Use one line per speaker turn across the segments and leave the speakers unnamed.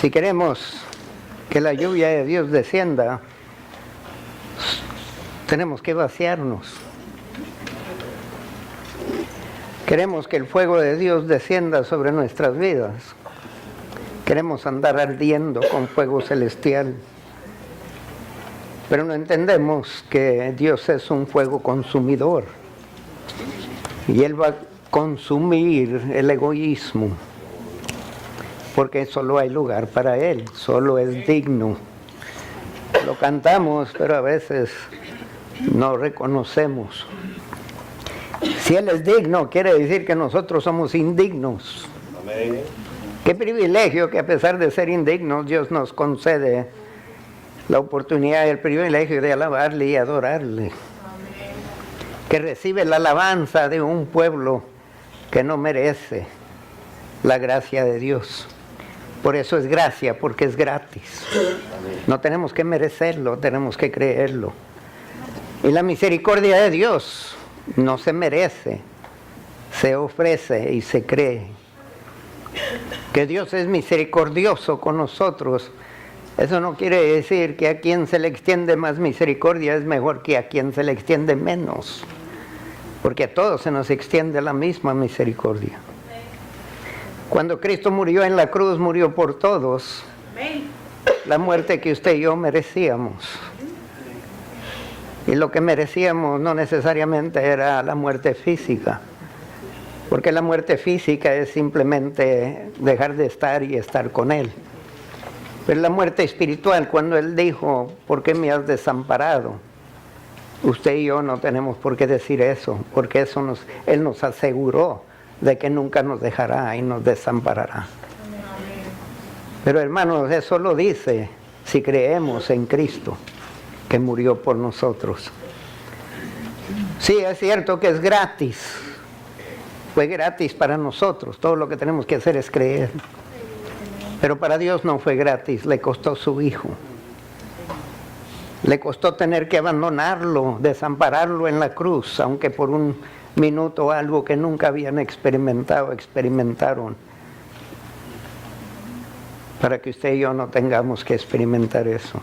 Si queremos que la lluvia de Dios descienda, tenemos que vaciarnos. Queremos que el fuego de Dios descienda sobre nuestras vidas. Queremos andar ardiendo con fuego celestial. Pero no entendemos que Dios es un fuego consumidor. Y Él va a consumir el egoísmo. Porque solo hay lugar para Él, solo es digno. Lo cantamos, pero a veces no reconocemos. Si Él es digno, quiere decir que nosotros somos indignos. Amén. Qué privilegio que a pesar de ser indignos, Dios nos concede la oportunidad y el privilegio de alabarle y adorarle. Amén. Que recibe la alabanza de un pueblo que no merece la gracia de Dios. Por eso es gracia, porque es gratis. No tenemos que merecerlo, tenemos que creerlo. Y la misericordia de Dios no se merece, se ofrece y se cree. Que Dios es misericordioso con nosotros. Eso no quiere decir que a quien se le extiende más misericordia es mejor que a quien se le extiende menos. Porque a todos se nos extiende la misma misericordia. Cuando Cristo murió en la cruz, murió por todos. La muerte que usted y yo merecíamos. Y lo que merecíamos no necesariamente era la muerte física. Porque la muerte física es simplemente dejar de estar y estar con Él. Pero la muerte espiritual, cuando Él dijo, ¿por qué me has desamparado? Usted y yo no tenemos por qué decir eso, porque Él nos aseguró de que nunca nos dejará y nos desamparará. Pero hermanos, eso lo dice si creemos en Cristo, que murió por nosotros. Sí, es cierto que es gratis. Fue gratis para nosotros. Todo lo que tenemos que hacer es creer. Pero para Dios no fue gratis. Le costó su Hijo. Le costó tener que abandonarlo, desampararlo en la cruz, aunque por un minuto algo que nunca habían experimentaron. Para que usted y yo no tengamos que experimentar eso.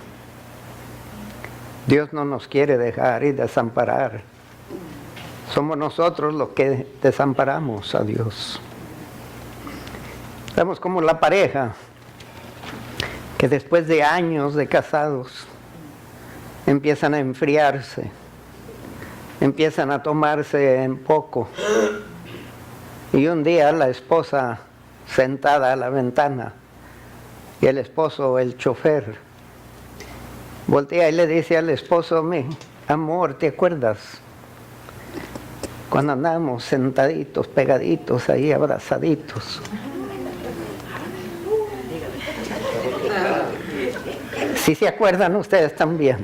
Dios no nos quiere dejar y desamparar. Somos nosotros los que desamparamos a Dios. Estamos como la pareja que después de años de casados empiezan a enfriarse, empiezan a tomarse en poco. Y un día la esposa sentada a la ventana y el esposo, el chofer, voltea y le dice al esposo, mi amor, ¿te acuerdas? Cuando andamos sentaditos, pegaditos, ahí abrazaditos. Si se acuerdan ustedes también.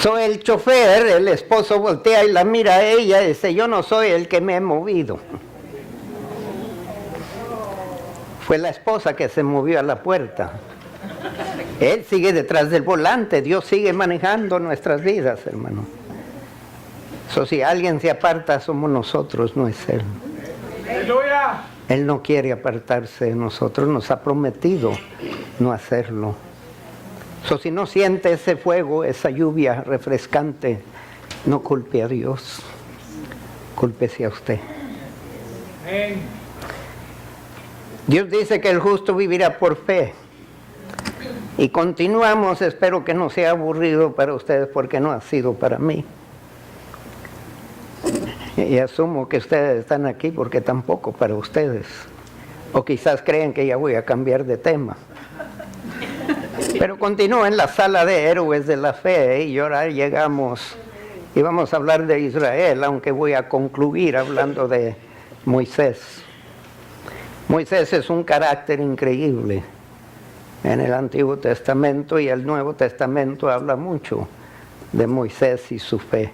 Soy el chofer, el esposo voltea y la mira a ella y dice, yo no soy el que me he movido. Fue la esposa que se movió a la puerta. Él sigue detrás del volante, Dios sigue manejando nuestras vidas, hermano. Si alguien se aparta, somos nosotros, no es Él. ¡Aleluya! Él no quiere apartarse de nosotros, nos ha prometido no hacerlo. Si no siente ese fuego, esa lluvia refrescante, no culpe a Dios, cúlpese a usted. Dios dice que el justo vivirá por fe. Y continuamos, espero que no sea aburrido para ustedes porque no ha sido para mí. Y asumo que ustedes están aquí porque tampoco para ustedes. O quizás creen que ya voy a cambiar de tema. Pero continúo en la sala de héroes de la fe y ahora llegamos y vamos a hablar de Israel, aunque voy a concluir hablando de Moisés. Moisés es un carácter increíble. En el Antiguo Testamento y el Nuevo Testamento habla mucho de Moisés y su fe.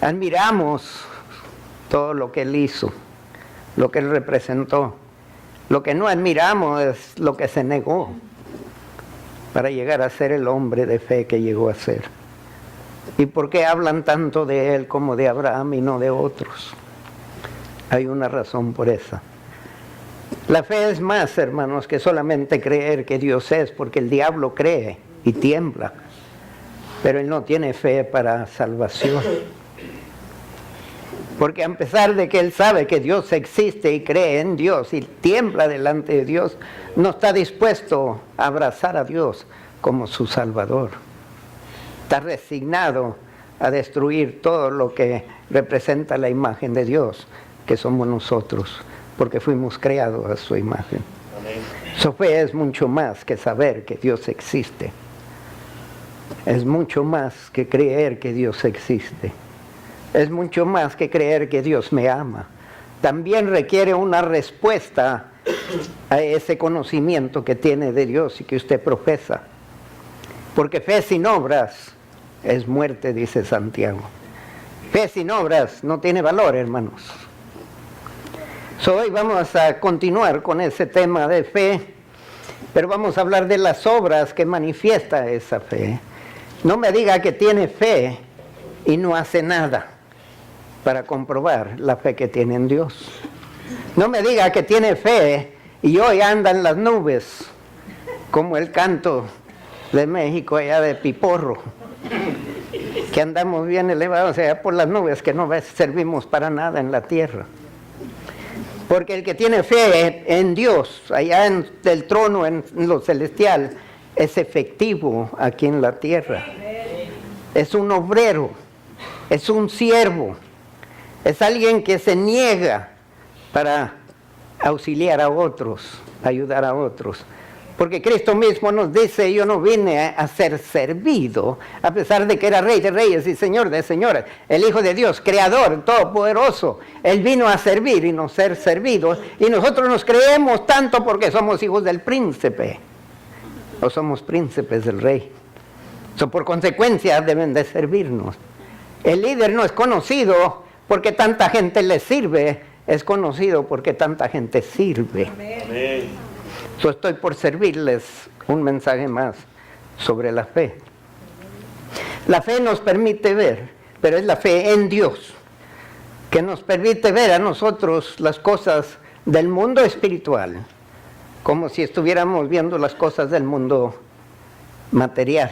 Admiramos todo lo que él hizo, lo que él representó. Lo que no admiramos es lo que se negó para llegar a ser el hombre de fe que llegó a ser. ¿Y por qué hablan tanto de él como de Abraham y no de otros? Hay una razón por esa. La fe es más, hermanos, que solamente creer que Dios es, porque el diablo cree y tiembla, pero él no tiene fe para salvación. Porque a pesar de que él sabe que Dios existe y cree en Dios y tiembla delante de Dios, no está dispuesto a abrazar a Dios como su Salvador. Está resignado a destruir todo lo que representa la imagen de Dios, que somos nosotros, porque fuimos creados a su imagen. Amén. Su fe es mucho más que saber que Dios existe. Es mucho más que creer que Dios existe. Es mucho más que creer que Dios me ama. También requiere una respuesta a ese conocimiento que tiene de Dios y que usted profesa. Porque fe sin obras es muerte, dice Santiago. Fe sin obras no tiene valor, hermanos. Hoy vamos a continuar con ese tema de fe, pero vamos a hablar de las obras que manifiesta esa fe. No me diga que tiene fe y no hace nada para comprobar la fe que tiene en Dios. No me diga que tiene fe y hoy anda en las nubes, como el canto de México allá de Piporro, que andamos bien elevados allá por las nubes, que no servimos para nada en la tierra. Porque el que tiene fe en Dios, allá en el trono, en lo celestial, es efectivo aquí en la tierra. Es un obrero, es un siervo, es alguien que se niega para auxiliar a otros, ayudar a otros. Porque Cristo mismo nos dice, yo no vine a ser servido, a pesar de que era Rey de Reyes y Señor de Señores, el Hijo de Dios, Creador, Todopoderoso. Él vino a servir y no ser servidos, y nosotros nos creemos tanto porque somos hijos del príncipe, o somos príncipes del Rey. Por consecuencia deben de servirnos. El líder no es conocido porque tanta gente le sirve, es conocido porque tanta gente sirve. Amén. Estoy por servirles un mensaje más sobre la fe. La fe nos permite ver, pero es la fe en Dios, que nos permite ver a nosotros las cosas del mundo espiritual, como si estuviéramos viendo las cosas del mundo material.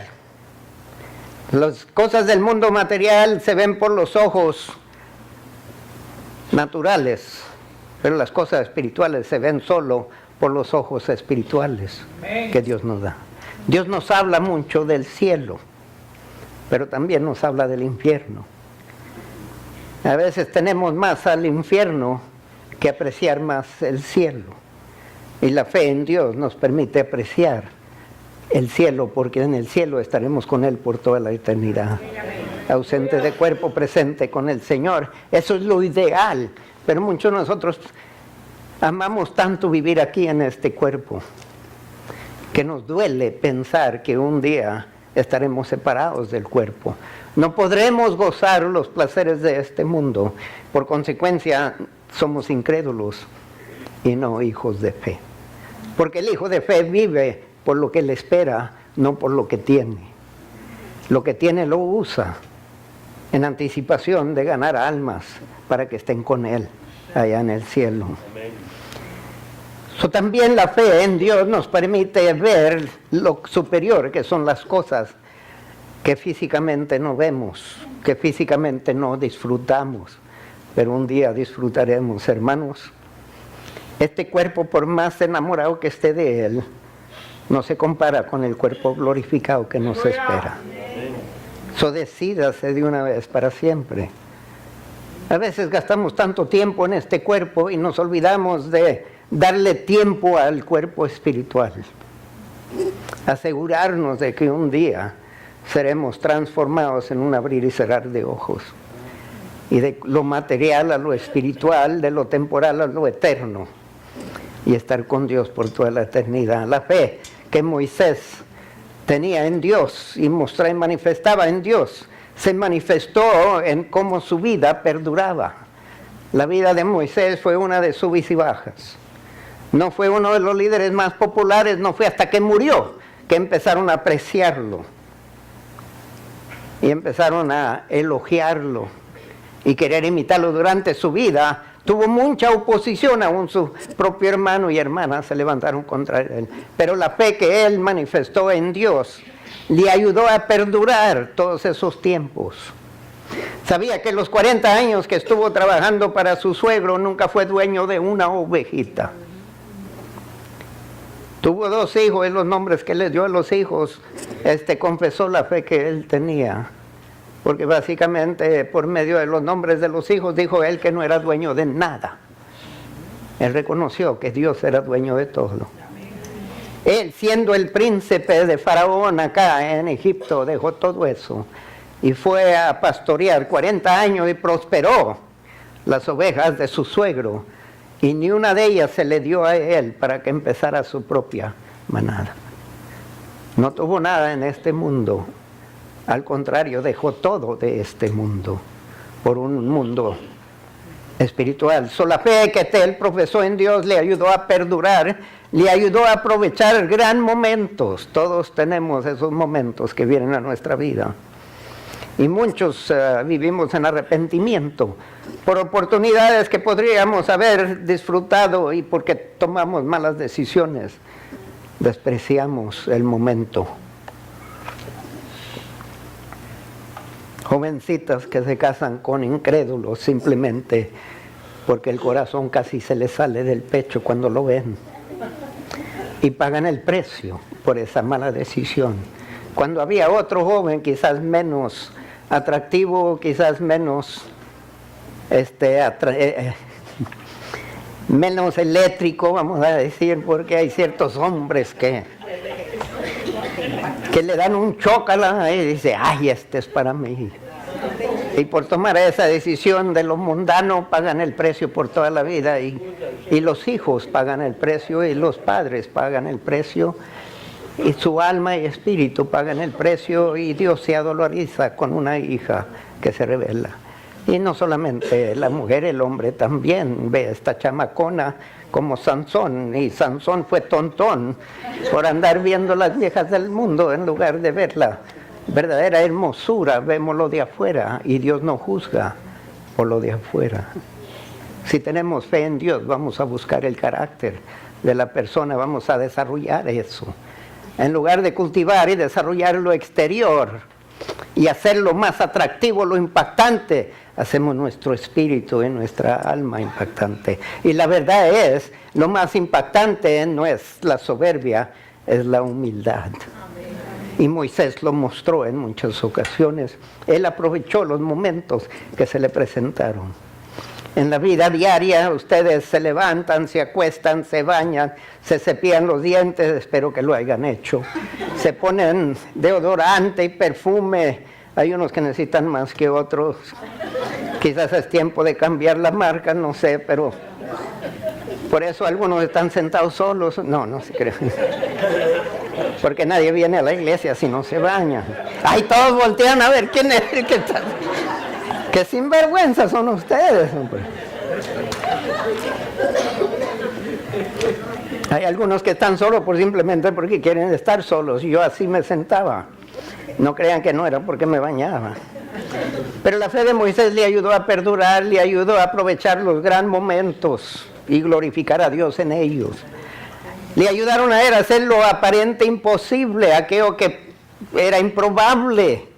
Las cosas del mundo material se ven por los ojos naturales, pero las cosas espirituales se ven solo por los ojos espirituales que Dios nos da. Dios nos habla mucho del cielo, pero también nos habla del infierno. A veces tenemos más al infierno que apreciar más el cielo. Y la fe en Dios nos permite apreciar el cielo, porque en el cielo estaremos con Él por toda la eternidad. Ausente de cuerpo, presente con el Señor. Eso es lo ideal, pero muchos de nosotros amamos tanto vivir aquí en este cuerpo que nos duele pensar que un día estaremos separados del cuerpo. No podremos gozar los placeres de este mundo. Por consecuencia, somos incrédulos y no hijos de fe. Porque el hijo de fe vive por lo que él espera, no por lo que tiene. Lo que tiene lo usa en anticipación de ganar almas para que estén con él allá en el cielo. También la fe en Dios nos permite ver lo superior, que son las cosas que físicamente no vemos, que físicamente no disfrutamos, pero un día disfrutaremos, hermanos. Este cuerpo, por más enamorado que esté de él, no se compara con el cuerpo glorificado que nos espera. Decídase de una vez para siempre. A veces gastamos tanto tiempo en este cuerpo y nos olvidamos de darle tiempo al cuerpo espiritual. Asegurarnos de que un día seremos transformados en un abrir y cerrar de ojos. Y de lo material a lo espiritual, de lo temporal a lo eterno. Y estar con Dios por toda la eternidad. La fe que Moisés tenía en Dios y mostraba y manifestaba en Dios, se manifestó en cómo su vida perduraba. La vida de Moisés fue una de subes y bajas. No fue uno de los líderes más populares, no fue hasta que murió que empezaron a apreciarlo. Y empezaron a elogiarlo y querer imitarlo durante su vida. Tuvo mucha oposición, aún su propio hermano y hermana se levantaron contra él. Pero la fe que él manifestó en Dios le ayudó a perdurar todos esos tiempos. Sabía que los 40 años que estuvo trabajando para su suegro nunca fue dueño de una ovejita. Tuvo 2 hijos y los nombres que les dio a los hijos, confesó la fe que él tenía. Porque básicamente por medio de los nombres de los hijos dijo él que no era dueño de nada. Él reconoció que Dios era dueño de todo. Él, siendo el príncipe de Faraón acá en Egipto, dejó todo eso y fue a pastorear 40 años y prosperó las ovejas de su suegro. Y ni una de ellas se le dio a él para que empezara su propia manada. No tuvo nada en este mundo. Al contrario, dejó todo de este mundo por un mundo espiritual. La fe que él profesó en Dios le ayudó a perdurar, le ayudó a aprovechar gran momentos. Todos tenemos esos momentos que vienen a nuestra vida. Y muchos vivimos en arrepentimiento por oportunidades que podríamos haber disfrutado y porque tomamos malas decisiones, despreciamos el momento. Jovencitas que se casan con incrédulos simplemente porque el corazón casi se les sale del pecho cuando lo ven. Y pagan el precio por esa mala decisión. Cuando había otro joven quizás menos atractivo, quizás menos menos eléctrico, vamos a decir, porque hay ciertos hombres que le dan un chócala y dice, ay, este es para mí. Y por tomar esa decisión de lo mundano pagan el precio por toda la vida y los hijos pagan el precio y los padres pagan el precio y su alma y espíritu pagan el precio y Dios se adoloriza con una hija que se rebela. Y no solamente la mujer, el hombre también ve a esta chamacona como Sansón, y Sansón fue tontón por andar viendo las viejas del mundo en lugar de ver la verdadera hermosura. Vemos lo de afuera y Dios no juzga por lo de afuera. Si tenemos fe en Dios, vamos a buscar el carácter de la persona, vamos a desarrollar eso. En lugar de cultivar y desarrollar lo exterior y hacerlo más atractivo, lo impactante, hacemos nuestro espíritu y nuestra alma impactante. Y la verdad es, lo más impactante no es la soberbia, es la humildad. Y Moisés lo mostró en muchas ocasiones. Él aprovechó los momentos que se le presentaron. En la vida diaria ustedes se levantan, se acuestan, se bañan, se cepillan los dientes, espero que lo hayan hecho. Se ponen deodorante y perfume. Hay unos que necesitan más que otros. Quizás es tiempo de cambiar la marca, no sé, pero por eso algunos están sentados solos. No se creen. Porque nadie viene a la iglesia si no se baña. Ay, todos voltean a ver quién es el que está. ¡Qué sinvergüenzas son ustedes, hombre! Hay algunos que están solos simplemente porque quieren estar solos. Yo así me sentaba. No crean que no era porque me bañaba. Pero la fe de Moisés le ayudó a perdurar, le ayudó a aprovechar los gran momentos y glorificar a Dios en ellos. Le ayudaron a él a hacer lo aparente imposible, aquello que era improbable.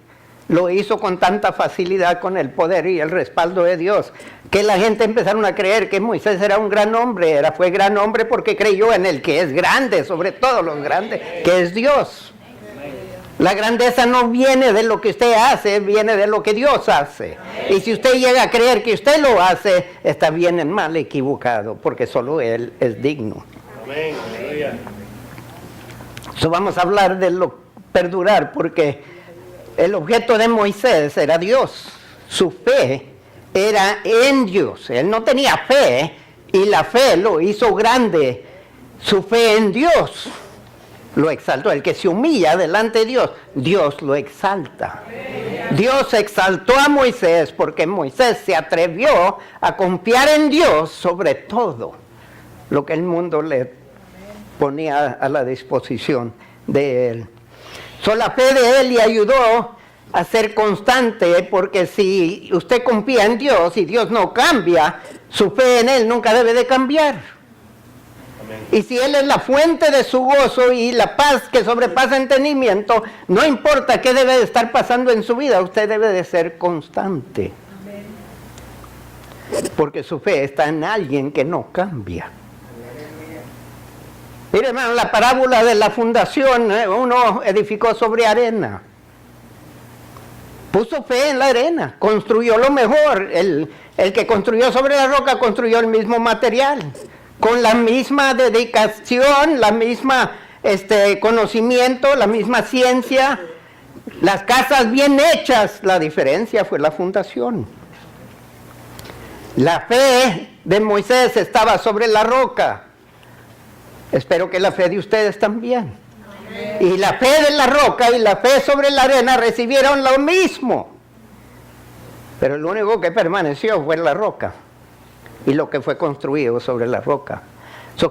Lo hizo con tanta facilidad, con el poder y el respaldo de Dios, que la gente empezaron a creer que Moisés era un gran hombre. Fue gran hombre porque creyó en el que es grande, sobre todo los grandes, que es Dios. La grandeza no viene de lo que usted hace, viene de lo que Dios hace. Y si usted llega a creer que usted lo hace, está bien en mal equivocado, porque solo Él es digno. Amén. Vamos a hablar de lo perdurar, porque el objeto de Moisés era Dios. Su fe era en Dios. Él no tenía fe y la fe lo hizo grande. Su fe en Dios lo exaltó. El que se humilla delante de Dios, Dios lo exalta. Dios exaltó a Moisés porque Moisés se atrevió a confiar en Dios sobre todo lo que el mundo le ponía a la disposición de él. La fe de él le ayudó a ser constante, porque si usted confía en Dios y Dios no cambia, Su fe en Él nunca debe de cambiar. Y si Él es la fuente de su gozo y la paz que sobrepasa entendimiento, no importa qué debe de estar pasando en su vida, usted debe de ser constante. Porque su fe está en alguien que no cambia. Mire, hermano, la parábola de la fundación, uno edificó sobre arena. Puso fe en la arena, construyó lo mejor. El que construyó sobre la roca construyó el mismo material, con la misma dedicación, la misma conocimiento, la misma ciencia, las casas bien hechas. La diferencia fue la fundación. La fe de Moisés estaba sobre la roca. Espero que la fe de ustedes también. Y la fe de la roca y la fe sobre la arena recibieron lo mismo. Pero lo único que permaneció fue la roca y lo que fue construido sobre la roca.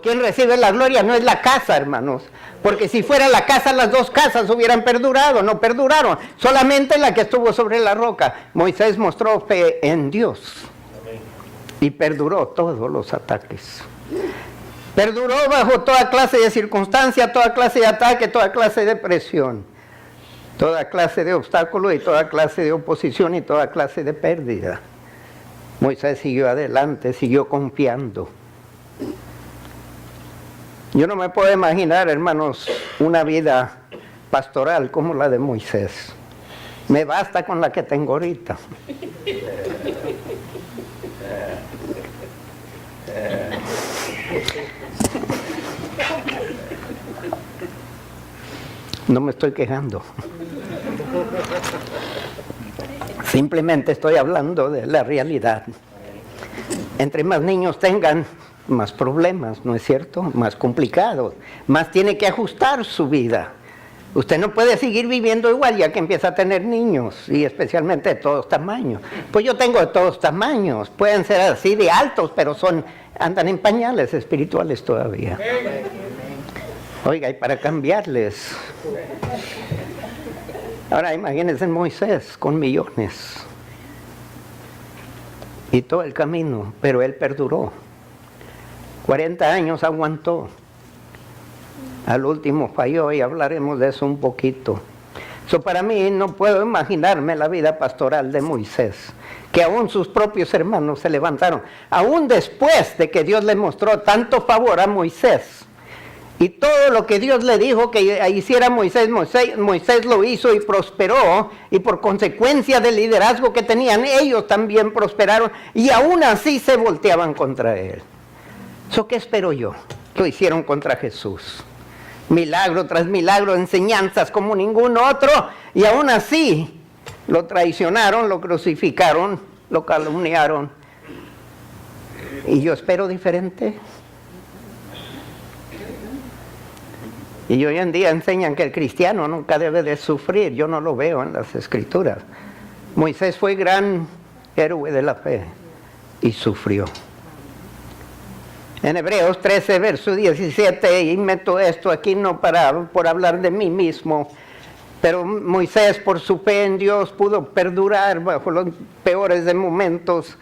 Quien recibe la gloria no es la casa, hermanos, porque si fuera la casa, las dos casas hubieran perdurado. No perduraron, solamente la que estuvo sobre la roca. Moisés mostró fe en Dios y perduró todos los ataques. Perduró bajo toda clase de circunstancia, toda clase de ataque, toda clase de presión, toda clase de obstáculo y toda clase de oposición y toda clase de pérdida. Moisés siguió adelante, siguió confiando. Yo no me puedo imaginar, hermanos, una vida pastoral como la de Moisés. Me basta con la que tengo ahorita. No me estoy quejando. Simplemente estoy hablando de la realidad. Entre más niños tengan, más problemas, ¿no es cierto? Más complicados. Más tiene que ajustar su vida. Usted no puede seguir viviendo igual ya que empieza a tener niños, y especialmente de todos tamaños. Pues yo tengo de todos tamaños. Pueden ser así de altos, pero andan en pañales espirituales todavía. Oiga, y para cambiarles. Ahora imagínense Moisés con millones. Y todo el camino, pero él perduró. 40 años aguantó. Al último falló y hablaremos de eso un poquito. Para mí no puedo imaginarme la vida pastoral de Moisés, que aún sus propios hermanos se levantaron, aún después de que Dios le mostró tanto favor a Moisés. Y todo lo que Dios le dijo que hiciera Moisés lo hizo y prosperó, y por consecuencia del liderazgo que tenían, ellos también prosperaron, y aún así se volteaban contra él. ¿Qué espero yo? Lo hicieron contra Jesús. Milagro tras milagro, enseñanzas como ningún otro, y aún así lo traicionaron, lo crucificaron, lo calumniaron. Y yo espero diferente. Y hoy en día enseñan que el cristiano nunca debe de sufrir. Yo no lo veo en las Escrituras. Moisés fue gran héroe de la fe y sufrió. En Hebreos 13, verso 17, y meto esto aquí no por hablar de mí mismo, pero Moisés por su fe en Dios pudo perdurar bajo los peores de momentos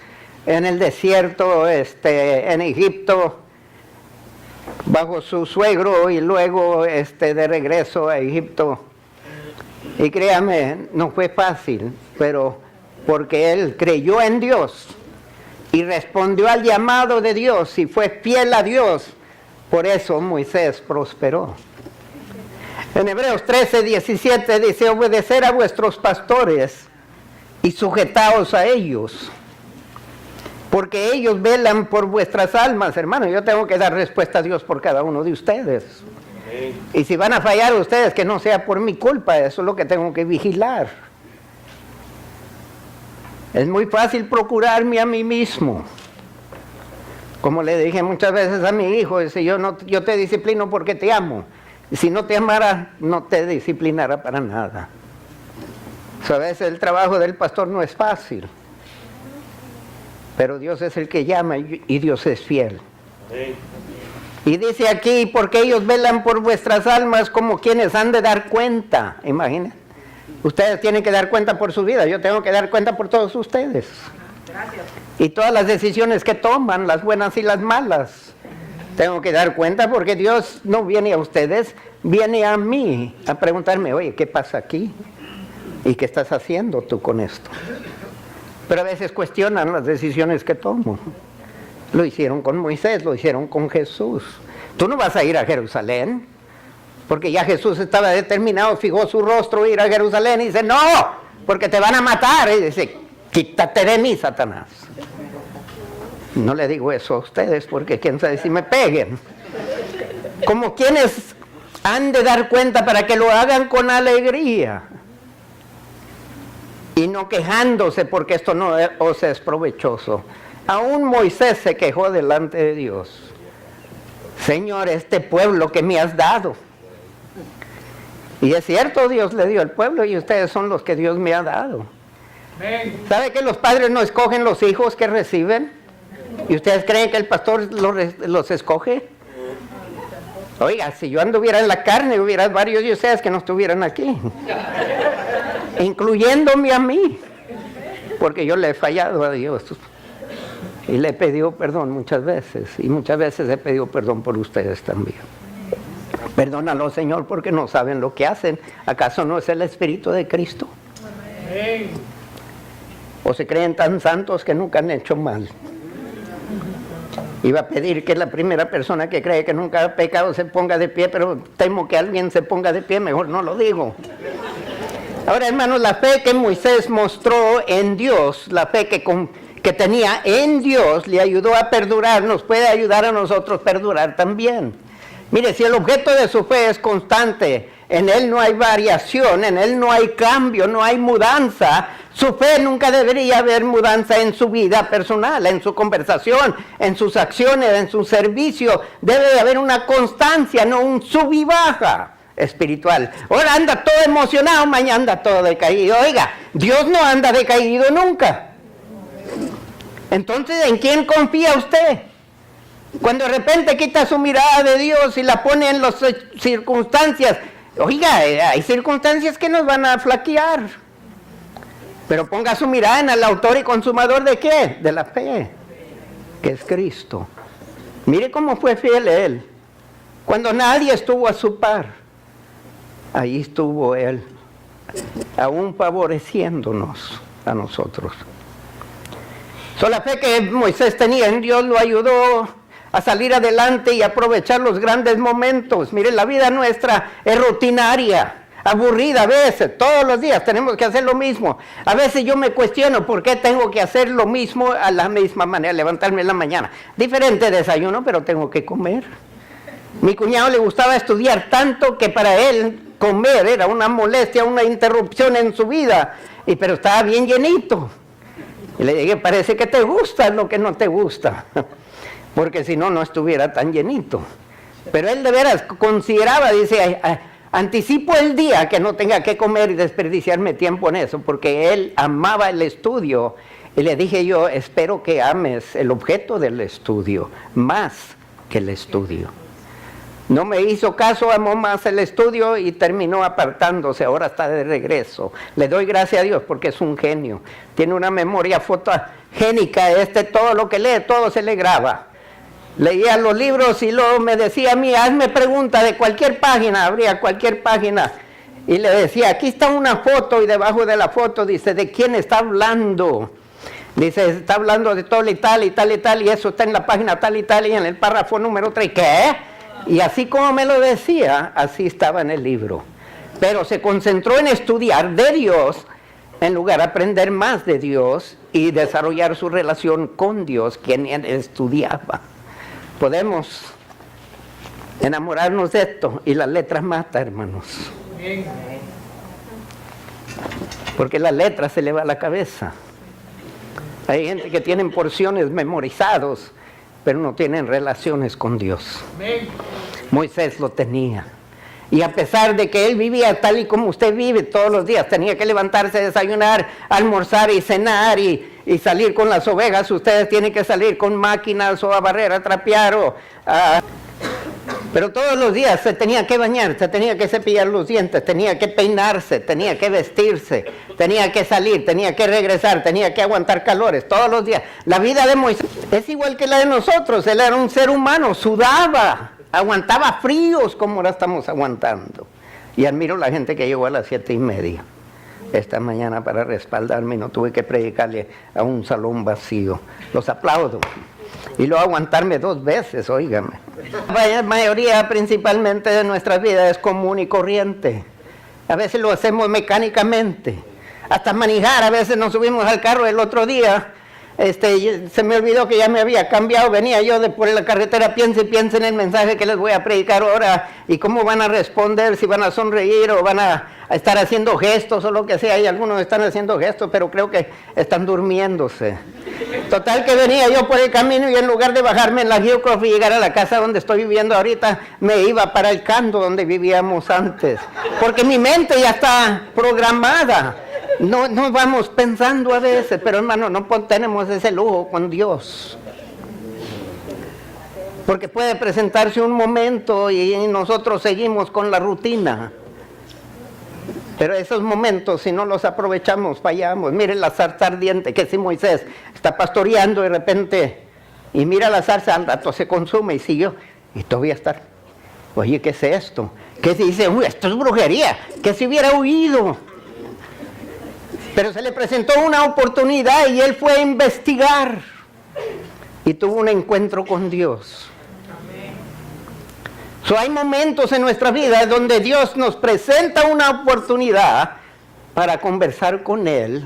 en el desierto, en Egipto, bajo su suegro, y luego de regreso a Egipto. Y créame, no fue fácil, pero porque él creyó en Dios y respondió al llamado de Dios y fue fiel a Dios, por eso Moisés prosperó. En Hebreos 13, 17 dice: obedecer a vuestros pastores y sujetaos a ellos, porque ellos velan por vuestras almas. Hermano, yo tengo que dar respuesta a Dios por cada uno de ustedes. Y si van a fallar ustedes, que no sea por mi culpa, eso es lo que tengo que vigilar. Es muy fácil procurarme a mí mismo. Como le dije muchas veces a mi hijo, dice, yo te disciplino porque te amo. Y si no te amara, no te disciplinara para nada. A veces el trabajo del pastor no es fácil. Pero Dios es el que llama y Dios es fiel. Sí. Y dice aquí, porque ellos velan por vuestras almas como quienes han de dar cuenta. Imaginen. Ustedes tienen que dar cuenta por su vida, yo tengo que dar cuenta por todos ustedes. Y todas las decisiones que toman, las buenas y las malas. Tengo que dar cuenta porque Dios no viene a ustedes, viene a mí a preguntarme, oye, ¿qué pasa aquí? ¿Y qué estás haciendo tú con esto? Pero a veces cuestionan las decisiones que tomo. Lo hicieron con Moisés, lo hicieron con Jesús. Tú no vas a ir a Jerusalén, porque ya Jesús estaba determinado, fijó su rostro ir a Jerusalén y dice, no, porque te van a matar. Y dice, quítate de mí, Satanás. No le digo eso a ustedes porque quién sabe si me peguen. Como quienes han de dar cuenta para que lo hagan con alegría y no quejándose porque esto no os es provechoso. Aún Moisés se quejó delante de Dios. Señor, este pueblo que me has dado. Y es cierto, Dios le dio el pueblo y ustedes son los que Dios me ha dado. ¿Sabe que los padres no escogen los hijos que reciben? ¿Y ustedes creen que el pastor los escoge? Oiga, si yo anduviera en la carne, hubiera varios de ustedes que no estuvieran aquí. Incluyéndome a mí. Porque yo le he fallado a Dios. Y le he pedido perdón muchas veces. Y muchas veces he pedido perdón por ustedes también. Perdónalo, Señor, porque no saben lo que hacen. ¿Acaso no es el Espíritu de Cristo? ¿O se creen tan santos que nunca han hecho mal? Iba a pedir que la primera persona que cree que nunca ha pecado se ponga de pie, pero temo que alguien se ponga de pie, mejor no lo digo. Ahora, hermanos, la fe que Moisés mostró en Dios, la fe que tenía en Dios, le ayudó a perdurar, nos puede ayudar a nosotros a perdurar también. Mire, si el objeto de su fe es constante, en él no hay variación, en él no hay cambio, no hay mudanza, su fe nunca debería haber mudanza en su vida personal, en su conversación, en sus acciones, en su servicio. Debe de haber una constancia, no un sub y baja espiritual. Ahora anda todo emocionado, mañana anda todo decaído. Oiga, Dios no anda decaído nunca. Entonces, ¿en quién confía usted? Cuando de repente quita su mirada de Dios y la pone en las circunstancias. Oiga, hay circunstancias que nos van a flaquear. Pero ponga su mirada en el autor y consumador ¿de qué? De la fe, que es Cristo. Mire cómo fue fiel él. Cuando nadie estuvo a su par, ahí estuvo él, aún favoreciéndonos a nosotros. La fe que Moisés tenía en Dios lo ayudó a salir adelante y aprovechar los grandes momentos. Mire, la vida nuestra es rutinaria, aburrida a veces, todos los días tenemos que hacer lo mismo. A veces yo me cuestiono por qué tengo que hacer lo mismo a la misma manera, levantarme en la mañana. Diferente desayuno, pero tengo que comer. Mi cuñado le gustaba estudiar tanto que para él comer era una molestia, una interrupción en su vida, pero estaba bien llenito. Y le dije, parece que te gusta lo que no te gusta, porque si no, no estuviera tan llenito. Pero él de veras consideraba, dice, anticipo el día que no tenga que comer y desperdiciarme tiempo en eso, porque él amaba el estudio. Y le dije yo, espero que ames el objeto del estudio, más que el estudio. No me hizo caso, amó más el estudio y terminó apartándose, ahora está de regreso. Le doy gracias a Dios porque es un genio. Tiene una memoria fotogénica, todo lo que lee, todo se le graba. Leía los libros y luego me decía a mí, hazme pregunta de cualquier página, abría cualquier página. Y le decía, aquí está una foto y debajo de la foto dice, ¿de quién está hablando? Dice, está hablando de todo y tal y tal y tal y eso está en la página tal y tal y en el párrafo número 3. ¿Qué? Y así como me lo decía, así estaba en el libro. Pero se concentró en estudiar de Dios en lugar de aprender más de Dios y desarrollar su relación con Dios, quien él estudiaba. Podemos enamorarnos de esto y las letras matan, hermanos. Porque la letra se le va a la cabeza. Hay gente que tienen porciones memorizados, pero no tienen relaciones con Dios. Moisés lo tenía. Y a pesar de que él vivía tal y como usted vive todos los días, tenía que levantarse, desayunar, almorzar y cenar y salir con las ovejas. Ustedes tienen que salir con máquinas o a barrer, a trapear o Pero todos los días se tenía que bañar, se tenía que cepillar los dientes, tenía que peinarse, tenía que vestirse, tenía que salir, tenía que regresar, tenía que aguantar calores, todos los días. La vida de Moisés es igual que la de nosotros, él era un ser humano, sudaba, aguantaba fríos como ahora estamos aguantando. Y admiro a la gente que llegó a las 7:30 esta mañana para respaldarme y no tuve que predicarle a un salón vacío. Los aplaudo. Y luego aguantarme 2 veces, óigame. La mayoría principalmente de nuestras vidas es común y corriente. A veces lo hacemos mecánicamente. Hasta manejar, a veces nos subimos al carro el otro día. Se me olvidó que ya me había cambiado, venía yo de por la carretera, piense en el mensaje que les voy a predicar ahora y cómo van a responder, si van a sonreír o van a estar haciendo gestos o lo que sea, y algunos están haciendo gestos, pero creo que están durmiéndose. Total que venía yo por el camino y en lugar de bajarme en la Hillcroft y llegar a la casa donde estoy viviendo ahorita, me iba para el Cando donde vivíamos antes, porque mi mente ya está programada. No vamos pensando a veces, pero hermano, no tenemos ese lujo con Dios. Porque puede presentarse un momento y nosotros seguimos con la rutina. Pero esos momentos, si no los aprovechamos, fallamos. Miren la zarza ardiente, que si Moisés está pastoreando de repente, y mira la zarza, al rato se consume y siguió, y todavía está. Oye, ¿qué es esto? ¿Qué se dice? Uy, esto es brujería. ¿Qué se hubiera huido? Pero se le presentó una oportunidad y él fue a investigar y tuvo un encuentro con Dios. Hay momentos en nuestra vida donde Dios nos presenta una oportunidad para conversar con Él,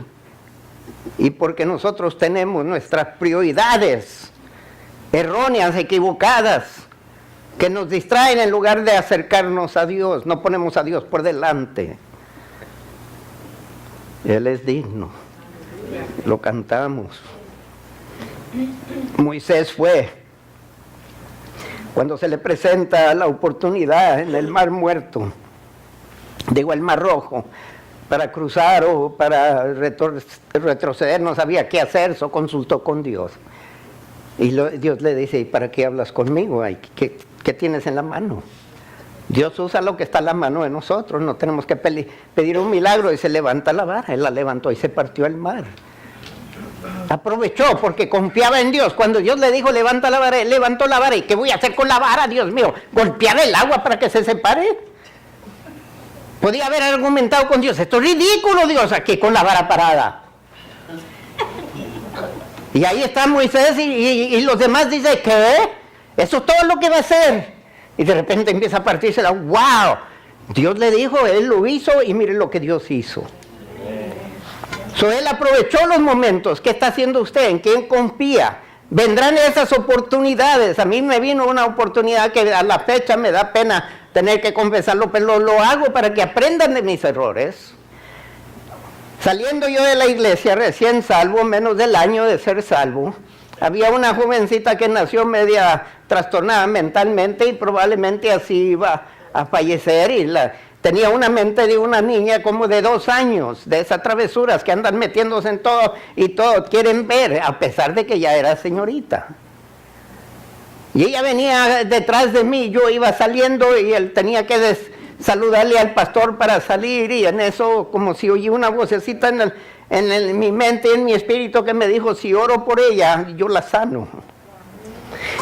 y porque nosotros tenemos nuestras prioridades erróneas, equivocadas, que nos distraen en lugar de acercarnos a Dios, no ponemos a Dios por delante. Él es digno, lo cantamos. Moisés fue, cuando se le presenta la oportunidad en el Mar Muerto, digo el Mar Rojo, para cruzar o para retroceder, no sabía qué hacer, so consultó con Dios. Y Dios le dice, ¿y para qué hablas conmigo? ¿Qué tienes en la mano? Dios usa lo que está en la mano de nosotros, no tenemos que pedir un milagro, y se levanta la vara, él la levantó y se partió el mar. Aprovechó porque confiaba en Dios. Cuando Dios le dijo levanta la vara, él levantó la vara. ¿Y qué voy a hacer con la vara, Dios mío? ¿Golpear el agua para que se separe? Podía haber argumentado con Dios, esto es ridículo, Dios, aquí con la vara parada. Y ahí está Moisés y los demás dicen, ¿qué? Eso es todo lo que va a hacer. Y de repente empieza a partirse la, ¡wow! Dios le dijo, él lo hizo y miren lo que Dios hizo. Él aprovechó los momentos. ¿Qué está haciendo usted? ¿En quién confía? Vendrán esas oportunidades. A mí me vino una oportunidad que a la fecha me da pena tener que confesarlo, pero lo hago para que aprendan de mis errores. Saliendo yo de la iglesia, recién salvo, menos del año de ser salvo, había una jovencita que nació media trastornada mentalmente y probablemente así iba a fallecer, y tenía una mente de una niña como de 2 años, de esas travesuras que andan metiéndose en todo y todo quieren ver, a pesar de que ya era señorita. Y ella venía detrás de mí, yo iba saliendo y él tenía que saludarle al pastor para salir, y en eso como si oí una vocecita en mi mente y en mi espíritu que me dijo, si oro por ella, yo la sano.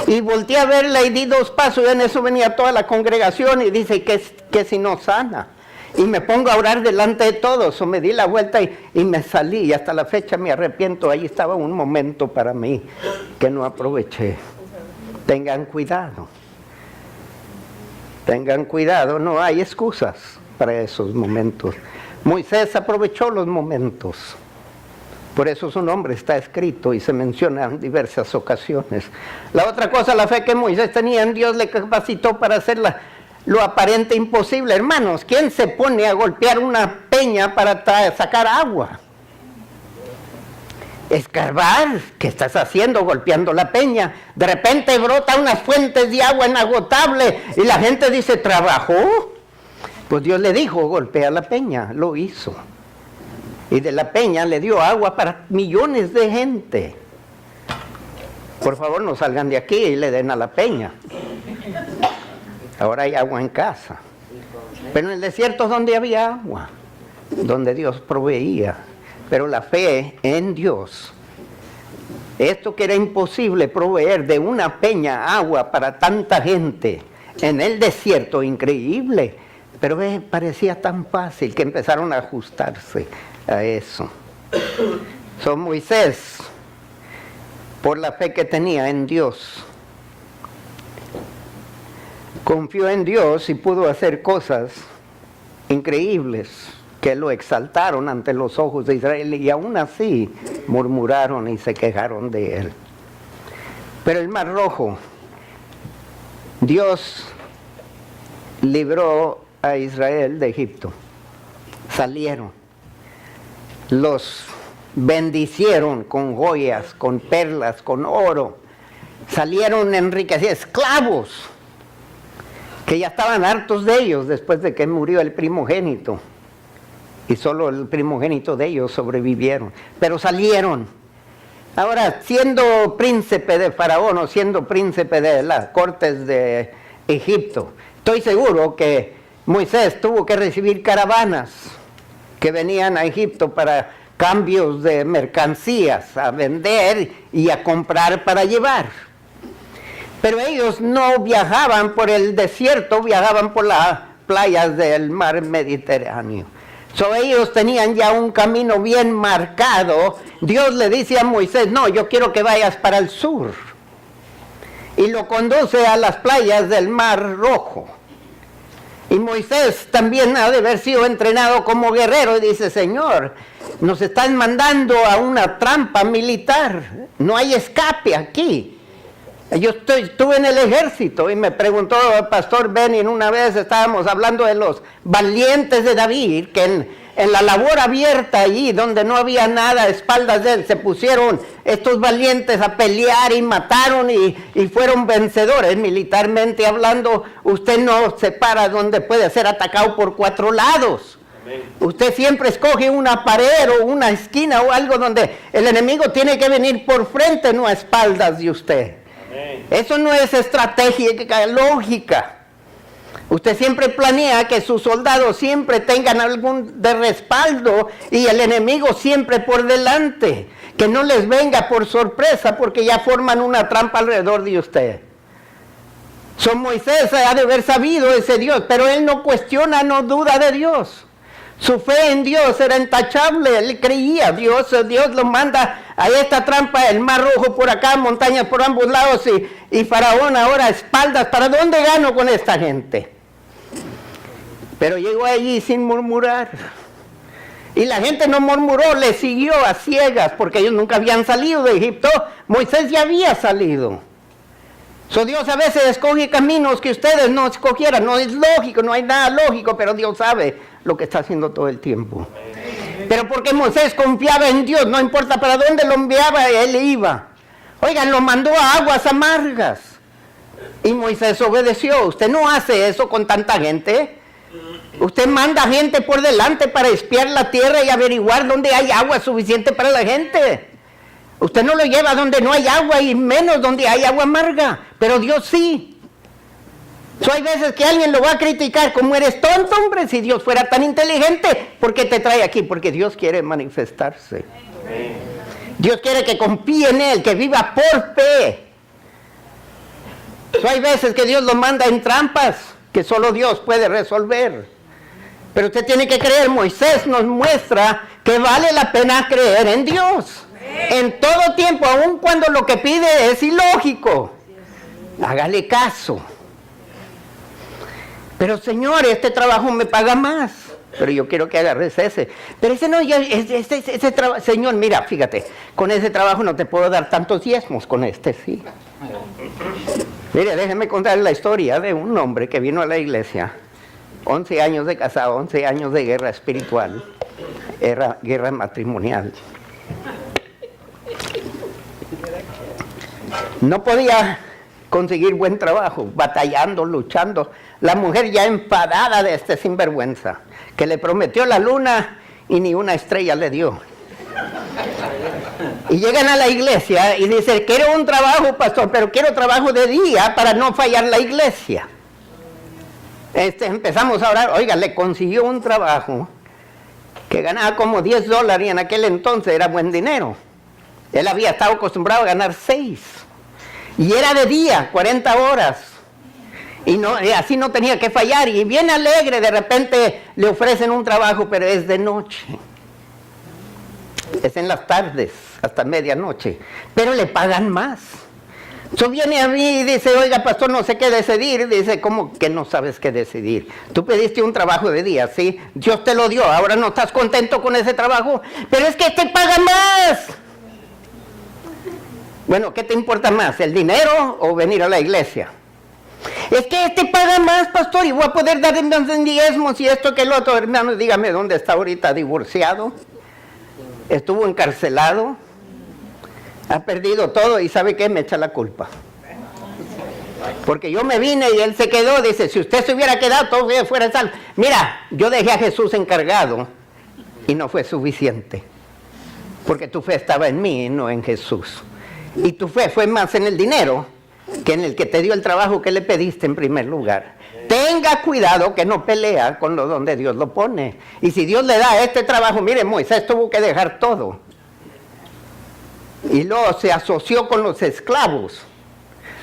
Y volteé a verla y di 2 pasos, y en eso venía toda la congregación y dice que si no sana. Y me pongo a orar delante de todos, o me di la vuelta y me salí, y hasta la fecha me arrepiento. Ahí estaba un momento para mí que no aproveché. Tengan cuidado. Tengan cuidado, no hay excusas para esos momentos. Moisés aprovechó los momentos. Por eso su nombre está escrito y se menciona en diversas ocasiones. La otra cosa, la fe que Moisés tenía en Dios le capacitó para hacer lo aparente imposible. Hermanos, ¿quién se pone a golpear una peña para sacar agua? Escarbar, ¿qué estás haciendo golpeando la peña? De repente brota unas fuentes de agua inagotable y la gente dice, ¿trabajó? Pues Dios le dijo, golpea la peña, lo hizo. Y de la peña le dio agua para millones de gente. Por favor, no salgan de aquí y le den a la peña. Ahora hay agua en casa. Pero en el desierto, ¿dónde había agua? Donde Dios proveía. Pero la fe en Dios. Esto que era imposible proveer de una peña agua para tanta gente en el desierto, increíble. Pero parecía tan fácil que empezaron a ajustarse a eso. Moisés, por la fe que tenía en Dios, confió en Dios y pudo hacer cosas increíbles que lo exaltaron ante los ojos de Israel, y aún así murmuraron y se quejaron de él. Pero el Mar Rojo, Dios libró a Israel de Egipto. Salieron, los bendicieron con joyas, con perlas, con oro. Salieron enriquecidos, esclavos, que ya estaban hartos de ellos después de que murió el primogénito. Y solo el primogénito de ellos sobrevivieron. Pero salieron. Ahora, siendo príncipe de Faraón o siendo príncipe de las cortes de Egipto, estoy seguro que Moisés tuvo que recibir caravanas que venían a Egipto para cambios de mercancías, a vender y a comprar para llevar. Pero ellos no viajaban por el desierto, viajaban por las playas del mar Mediterráneo. Ellos tenían ya un camino bien marcado. Dios le dice a Moisés, no, yo quiero que vayas para el sur. Y lo conduce a las playas del Mar Rojo. Y Moisés también ha de haber sido entrenado como guerrero y dice, Señor, nos están mandando a una trampa militar. No hay escape aquí. Yo estuve en el ejército y me preguntó el pastor Benin una vez, estábamos hablando de los valientes de David, que en la labor abierta allí, donde no había nada a espaldas de él, se pusieron estos valientes a pelear y mataron y fueron vencedores. Militarmente hablando, usted no se para donde puede ser atacado por 4 lados. Usted siempre escoge una pared o una esquina o algo donde el enemigo tiene que venir por frente, no a espaldas de usted. Eso no es estrategia lógica. Usted siempre planea que sus soldados siempre tengan algún de respaldo y el enemigo siempre por delante, que no les venga por sorpresa porque ya forman una trampa alrededor de usted. Moisés ha de haber sabido ese Dios, pero él no cuestiona, no duda de Dios. Su fe en Dios era intachable, él creía, Dios lo manda a esta trampa, el Mar Rojo por acá, montañas por ambos lados y Faraón ahora a espaldas. ¿Para dónde gano con esta gente? Pero llegó allí sin murmurar. Y la gente no murmuró, le siguió a ciegas porque ellos nunca habían salido de Egipto. Moisés ya había salido. Dios a veces escoge caminos que ustedes no escogieran. No es lógico, no hay nada lógico, pero Dios sabe lo que está haciendo todo el tiempo. Pero porque Moisés confiaba en Dios, no importa para dónde lo enviaba, él iba. Oigan, lo mandó a aguas amargas. Y Moisés obedeció. Usted no hace eso con tanta gente. Usted manda gente por delante para espiar la tierra y averiguar dónde hay agua suficiente para la gente. Usted no lo lleva donde no hay agua y menos donde hay agua amarga. Pero Dios sí. Hay veces que alguien lo va a criticar, como eres tonto, hombre, si Dios fuera tan inteligente, ¿por qué te trae aquí? Porque Dios quiere manifestarse. Dios quiere que confíe en Él, que viva por fe. Hay veces que Dios lo manda en trampas, que solo Dios puede resolver. Pero usted tiene que creer. Moisés nos muestra que vale la pena creer en Dios. En todo tiempo, aun cuando lo que pide es ilógico. Hágale caso. Pero Señor, este trabajo me paga más. Pero yo quiero que agarres ese. Pero ese no, ese trabajo, Señor, mira, fíjate, con ese trabajo no te puedo dar tantos diezmos, con este sí. Mire, déjeme contar la historia de un hombre que vino a la iglesia. 11 años de casado, 11 años de guerra espiritual. Era guerra matrimonial. No podía conseguir buen trabajo, batallando, luchando. La mujer ya enfadada de este sinvergüenza, que le prometió la luna y ni una estrella le dio. Y llegan a la iglesia y dicen, quiero un trabajo, pastor, pero quiero trabajo de día para no fallar la iglesia. Empezamos a orar. Oiga, le consiguió un trabajo que ganaba como $10 y en aquel entonces era buen dinero. Él había estado acostumbrado a ganar 6. Y era de día, 40 horas. Y así no tenía que fallar. Y bien alegre, de repente le ofrecen un trabajo, pero es de noche. Es en las tardes, hasta medianoche. Pero le pagan más. Entonces viene a mí y dice, oiga, pastor, no sé qué decidir. Dice, ¿cómo que no sabes qué decidir? Tú pediste un trabajo de día, ¿sí? Dios te lo dio, ahora no estás contento con ese trabajo, pero es que te pagan más. Bueno, ¿qué te importa más, el dinero o venir a la iglesia? Es que te paga más, pastor, y voy a poder dar en diezmos y esto que el otro. Hermano, dígame dónde está ahorita, divorciado, estuvo encarcelado, ha perdido todo y ¿sabe qué? Me echa la culpa. Porque yo me vine y él se quedó. Dice, si usted se hubiera quedado, todo fuera salvo. Mira, yo dejé a Jesús encargado y no fue suficiente. Porque tu fe estaba en mí y no en Jesús. Y tu fe fue más en el dinero que en el que te dio el trabajo que le pediste en primer lugar. Tenga cuidado que no pelea con lo donde Dios lo pone. Y si Dios le da este trabajo, mire, Moisés tuvo que dejar todo. Y luego se asoció con los esclavos.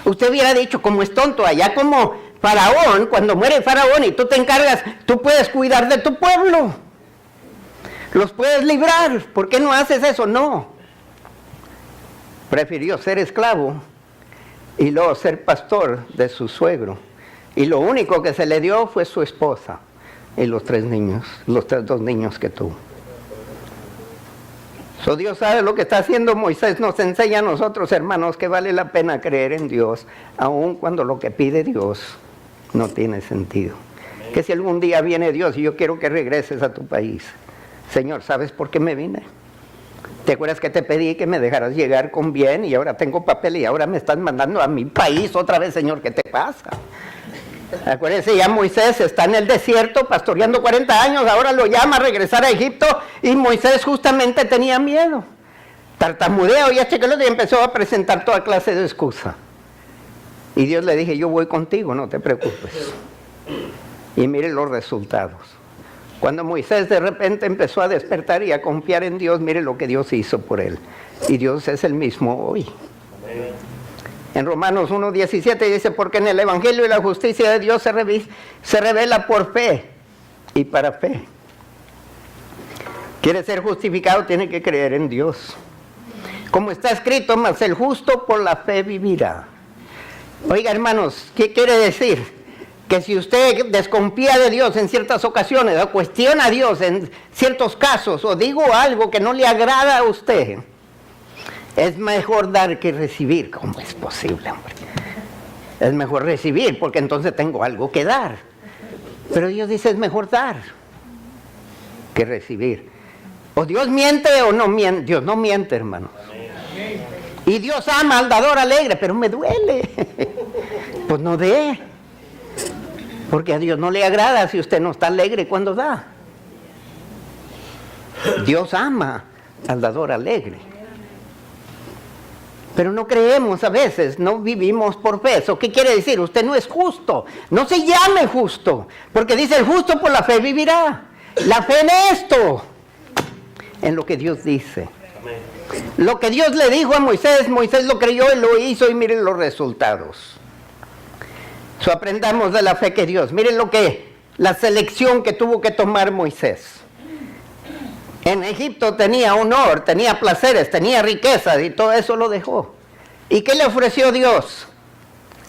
Usted hubiera dicho, como es tonto, allá como Faraón, cuando muere Faraón y tú te encargas, tú puedes cuidar de tu pueblo. Los puedes librar. ¿Por qué no haces eso? No. Prefirió ser esclavo y luego ser pastor de su suegro. Y lo único que se le dio fue su esposa y los 3 niños, los 2 niños que tuvo. So, Dios sabe lo que está haciendo. Moisés nos enseña a nosotros, hermanos, que vale la pena creer en Dios, aun cuando lo que pide Dios no tiene sentido. Que si algún día viene Dios y yo quiero que regreses a tu país, Señor, ¿sabes por qué me vine? ¿Te acuerdas que te pedí que me dejaras llegar con bien y ahora tengo papel y ahora me estás mandando a mi país otra vez, Señor? ¿Qué te pasa? Acuérdense, ya Moisés está en el desierto pastoreando 40 años, ahora lo llama a regresar a Egipto y Moisés justamente tenía miedo. Tartamudeo y y empezó a presentar toda clase de excusa. Y Dios le dije, yo voy contigo, no te preocupes. Y mire los resultados. Cuando Moisés de repente empezó a despertar y a confiar en Dios, mire lo que Dios hizo por él. Y Dios es el mismo hoy. En Romanos 1:17 dice, porque en el Evangelio y la justicia de Dios se revela por fe y para fe. Quiere ser justificado, tiene que creer en Dios. Como está escrito, mas el justo por la fe vivirá. Oiga, hermanos, ¿qué quiere decir? Que si usted desconfía de Dios en ciertas ocasiones, o cuestiona a Dios en ciertos casos, o digo algo que no le agrada a usted, es mejor dar que recibir. ¿Cómo es posible, hombre? Es mejor recibir, porque entonces tengo algo que dar. Pero Dios dice, es mejor dar que recibir. O Dios miente o no miente. Dios no miente, hermanos. Y Dios ama al dador alegre, pero me duele. Pues no dé. Porque a Dios no le agrada si usted no está alegre cuando da. Dios ama al dador alegre. Pero no creemos a veces, no vivimos por fe. ¿Eso qué quiere decir? Usted no es justo. No se llame justo. Porque dice, el justo por la fe vivirá. La fe en esto. En lo que Dios dice. Lo que Dios le dijo a Moisés, Moisés lo creyó y lo hizo y miren los resultados. Aprendamos de la fe que Dios. Miren la selección que tuvo que tomar Moisés. En Egipto tenía honor, tenía placeres, tenía riquezas y todo eso lo dejó. ¿Y qué le ofreció Dios?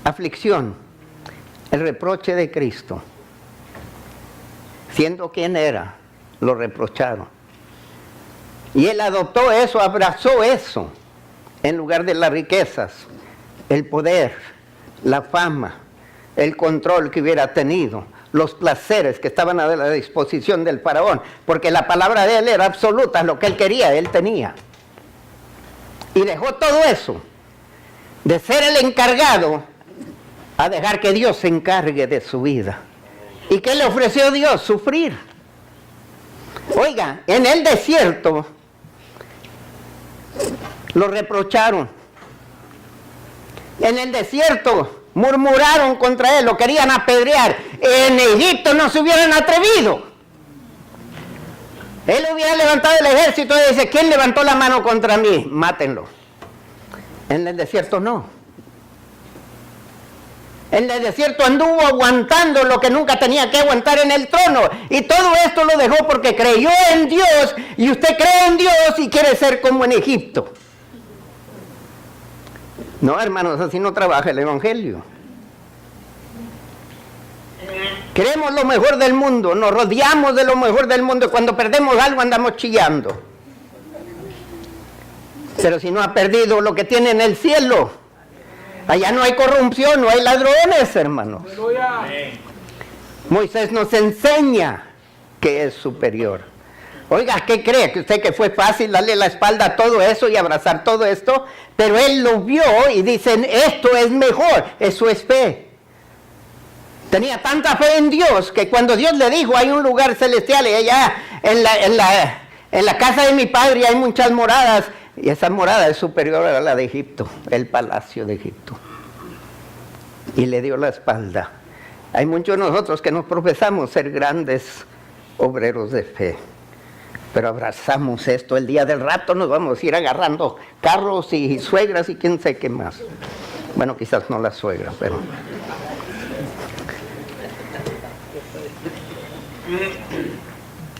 Aflicción, el reproche de Cristo. Siendo quien era, lo reprocharon. Y él adoptó eso, abrazó eso, en lugar de las riquezas, el poder, la fama, el control que hubiera tenido, los placeres que estaban a la disposición del faraón, porque la palabra de él era absoluta, lo que él quería, él tenía. Y dejó todo eso, de ser el encargado, a dejar que Dios se encargue de su vida. ¿Y qué le ofreció Dios? Sufrir. Oiga, en el desierto lo reprocharon. En el desierto murmuraron contra él, lo querían apedrear. En Egipto no se hubieran atrevido. Él hubiera levantado el ejército y dice, ¿quién levantó la mano contra mí? Mátenlo. En el desierto no. En el desierto anduvo aguantando lo que nunca tenía que aguantar en el trono. Y todo esto lo dejó porque creyó en Dios. Y usted cree en Dios y quiere ser como en Egipto. No, hermanos, así no trabaja el Evangelio. Queremos lo mejor del mundo, nos rodeamos de lo mejor del mundo y cuando perdemos algo andamos chillando. Pero si no ha perdido lo que tiene en el cielo, allá no hay corrupción, no hay ladrones, hermanos. Moisés nos enseña que es superior. Oiga, ¿qué cree? ¿Que usted que fue fácil darle la espalda a todo eso y abrazar todo esto? Pero él lo vio y dicen, esto es mejor, eso es fe. Tenía tanta fe en Dios que cuando Dios le dijo, hay un lugar celestial y allá en la casa de mi padre hay muchas moradas, y esa morada es superior a la de Egipto, el palacio de Egipto. Y le dio la espalda. Hay muchos de nosotros que nos profesamos ser grandes obreros de fe. Pero abrazamos esto, el día del rato nos vamos a ir agarrando carros y suegras y quién sé qué más. Bueno, quizás no la suegra, pero...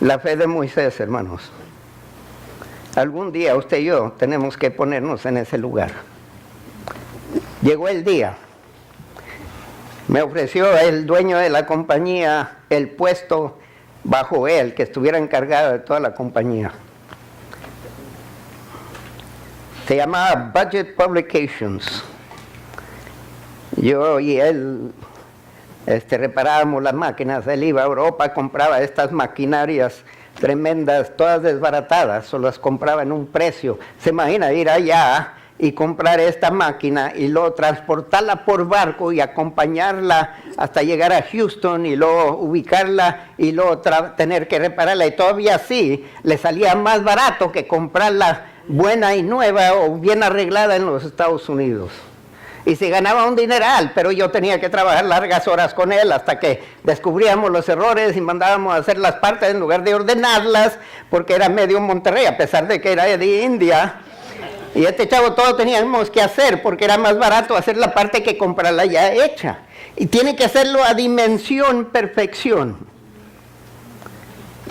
La fe de Moisés, hermanos. Algún día usted y yo tenemos que ponernos en ese lugar. Llegó el día. Me ofreció el dueño de la compañía el puesto bajo él, que estuviera encargado de toda la compañía. Se llamaba Budget Publications. Yo y él reparábamos las máquinas. Él iba a Europa, compraba estas maquinarias tremendas, todas desbaratadas, o las compraba en un precio. Se imagina ir allá y comprar esta máquina y luego transportarla por barco y acompañarla hasta llegar a Houston y luego ubicarla y luego tener que repararla, y todavía así le salía más barato que comprarla buena y nueva o bien arreglada en los Estados Unidos. Y se ganaba un dineral, pero yo tenía que trabajar largas horas con él hasta que descubríamos los errores y mandábamos a hacer las partes en lugar de ordenarlas, porque era medio Monterrey, a pesar de que era de India. Y este chavo todo teníamos que hacer, porque era más barato hacer la parte que comprarla ya hecha. Y tiene que hacerlo a dimensión, perfección.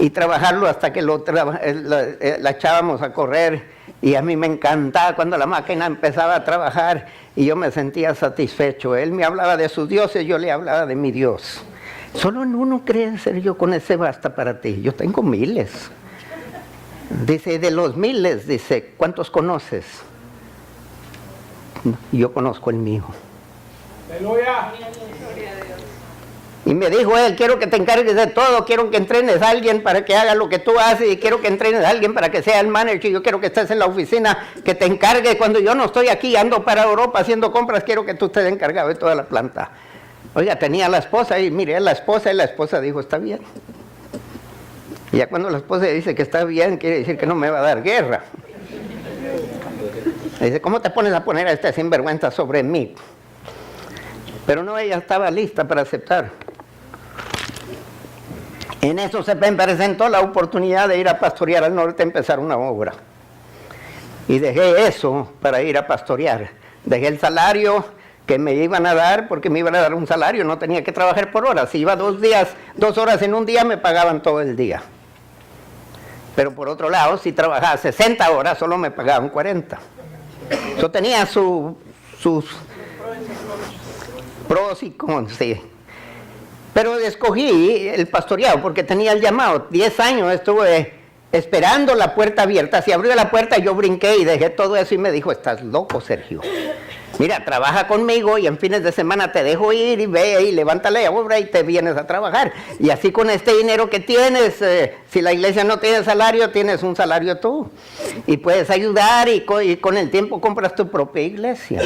Y trabajarlo hasta que la echábamos a correr. Y a mí me encantaba cuando la máquina empezaba a trabajar y yo me sentía satisfecho. Él me hablaba de sus dioses, yo le hablaba de mi Dios. Solo en uno cree ser yo, con ese basta para ti. Yo tengo miles. Dice, de los miles, dice, ¿cuántos conoces? Yo conozco el mío. ¡Aleluya! Y me dijo él, quiero que te encargues de todo, quiero que entrenes a alguien para que haga lo que tú haces, y quiero que entrenes a alguien para que sea el manager, yo quiero que estés en la oficina, que te encargue cuando yo no estoy aquí, ando para Europa haciendo compras, quiero que tú estés encargado de toda la planta. Oiga, tenía a la esposa y miré a la esposa y la esposa dijo, está bien. Y ya cuando la esposa dice que está bien, quiere decir que no me va a dar guerra. Le dice, ¿cómo te pones a poner a este sinvergüenza sobre mí? Pero no, ella estaba lista para aceptar. En eso se me presentó la oportunidad de ir a pastorear al norte, empezar una obra. Y dejé eso para ir a pastorear. Dejé el salario que me iban a dar, porque me iban a dar un salario, no tenía que trabajar por horas. Si iba 2 horas en un día, me pagaban todo el día. Pero por otro lado, si trabajaba 60 horas, solo me pagaban 40. Eso tenía sus pros y cons, sí. Pero escogí el pastoreado porque tenía el llamado. 10 años estuve esperando la puerta abierta. Si abrió la puerta, yo brinqué y dejé todo eso y me dijo, estás loco, Sergio. Mira, trabaja conmigo y en fines de semana te dejo ir y ve y levanta la obra y te vienes a trabajar. Y así con este dinero que tienes, si la iglesia no tiene salario, tienes un salario tú. Y puedes ayudar y con el tiempo compras tu propia iglesia.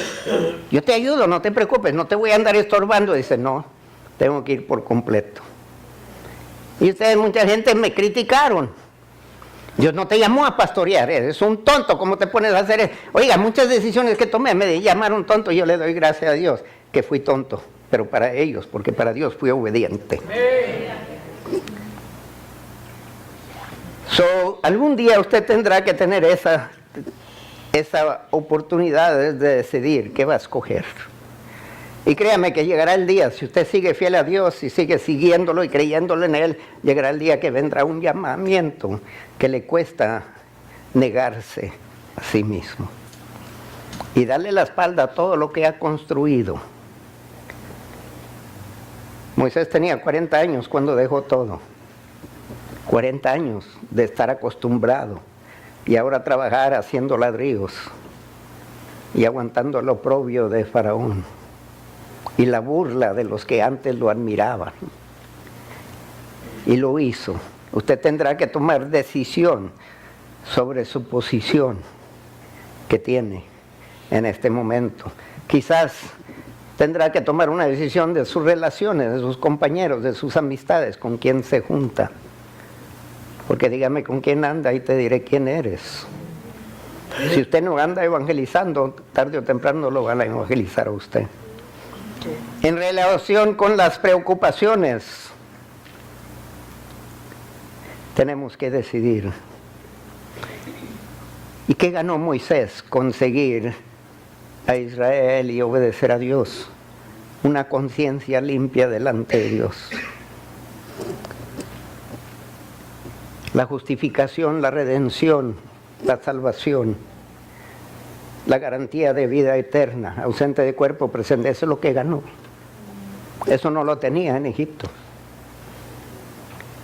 Yo te ayudo, no te preocupes, no te voy a andar estorbando. Dice, no, tengo que ir por completo. Y ustedes, mucha gente me criticaron. Dios no te llamó a pastorear, eres un tonto, ¿cómo te pones a hacer eso? Oiga, muchas decisiones que tomé me llamaron tonto y yo le doy gracias a Dios que fui tonto, pero para ellos, porque para Dios fui obediente. Algún día usted tendrá que tener esa oportunidad de decidir qué va a escoger. Y créame que llegará el día, si usted sigue fiel a Dios y sigue siguiéndolo y creyéndolo en Él, llegará el día que vendrá un llamamiento que le cuesta negarse a sí mismo y darle la espalda a todo lo que ha construido. Moisés tenía 40 años cuando dejó todo. 40 años de estar acostumbrado y ahora trabajar haciendo ladrillos y aguantando el oprobio de Faraón y la burla de los que antes lo admiraban. Y lo hizo. Usted tendrá que tomar decisión sobre su posición que tiene en este momento. Quizás tendrá que tomar una decisión de sus relaciones, de sus compañeros, de sus amistades, con quién se junta. Porque dígame con quién anda y te diré quién eres. Si usted no anda evangelizando, tarde o temprano lo van a evangelizar a usted. En relación con las preocupaciones, tenemos que decidir. ¿Y qué ganó Moisés? Conseguir a Israel y obedecer a Dios. Una conciencia limpia delante de Dios. La justificación, la redención, la salvación, la garantía de vida eterna, ausente de cuerpo presente, eso es lo que ganó. Eso no lo tenía en Egipto.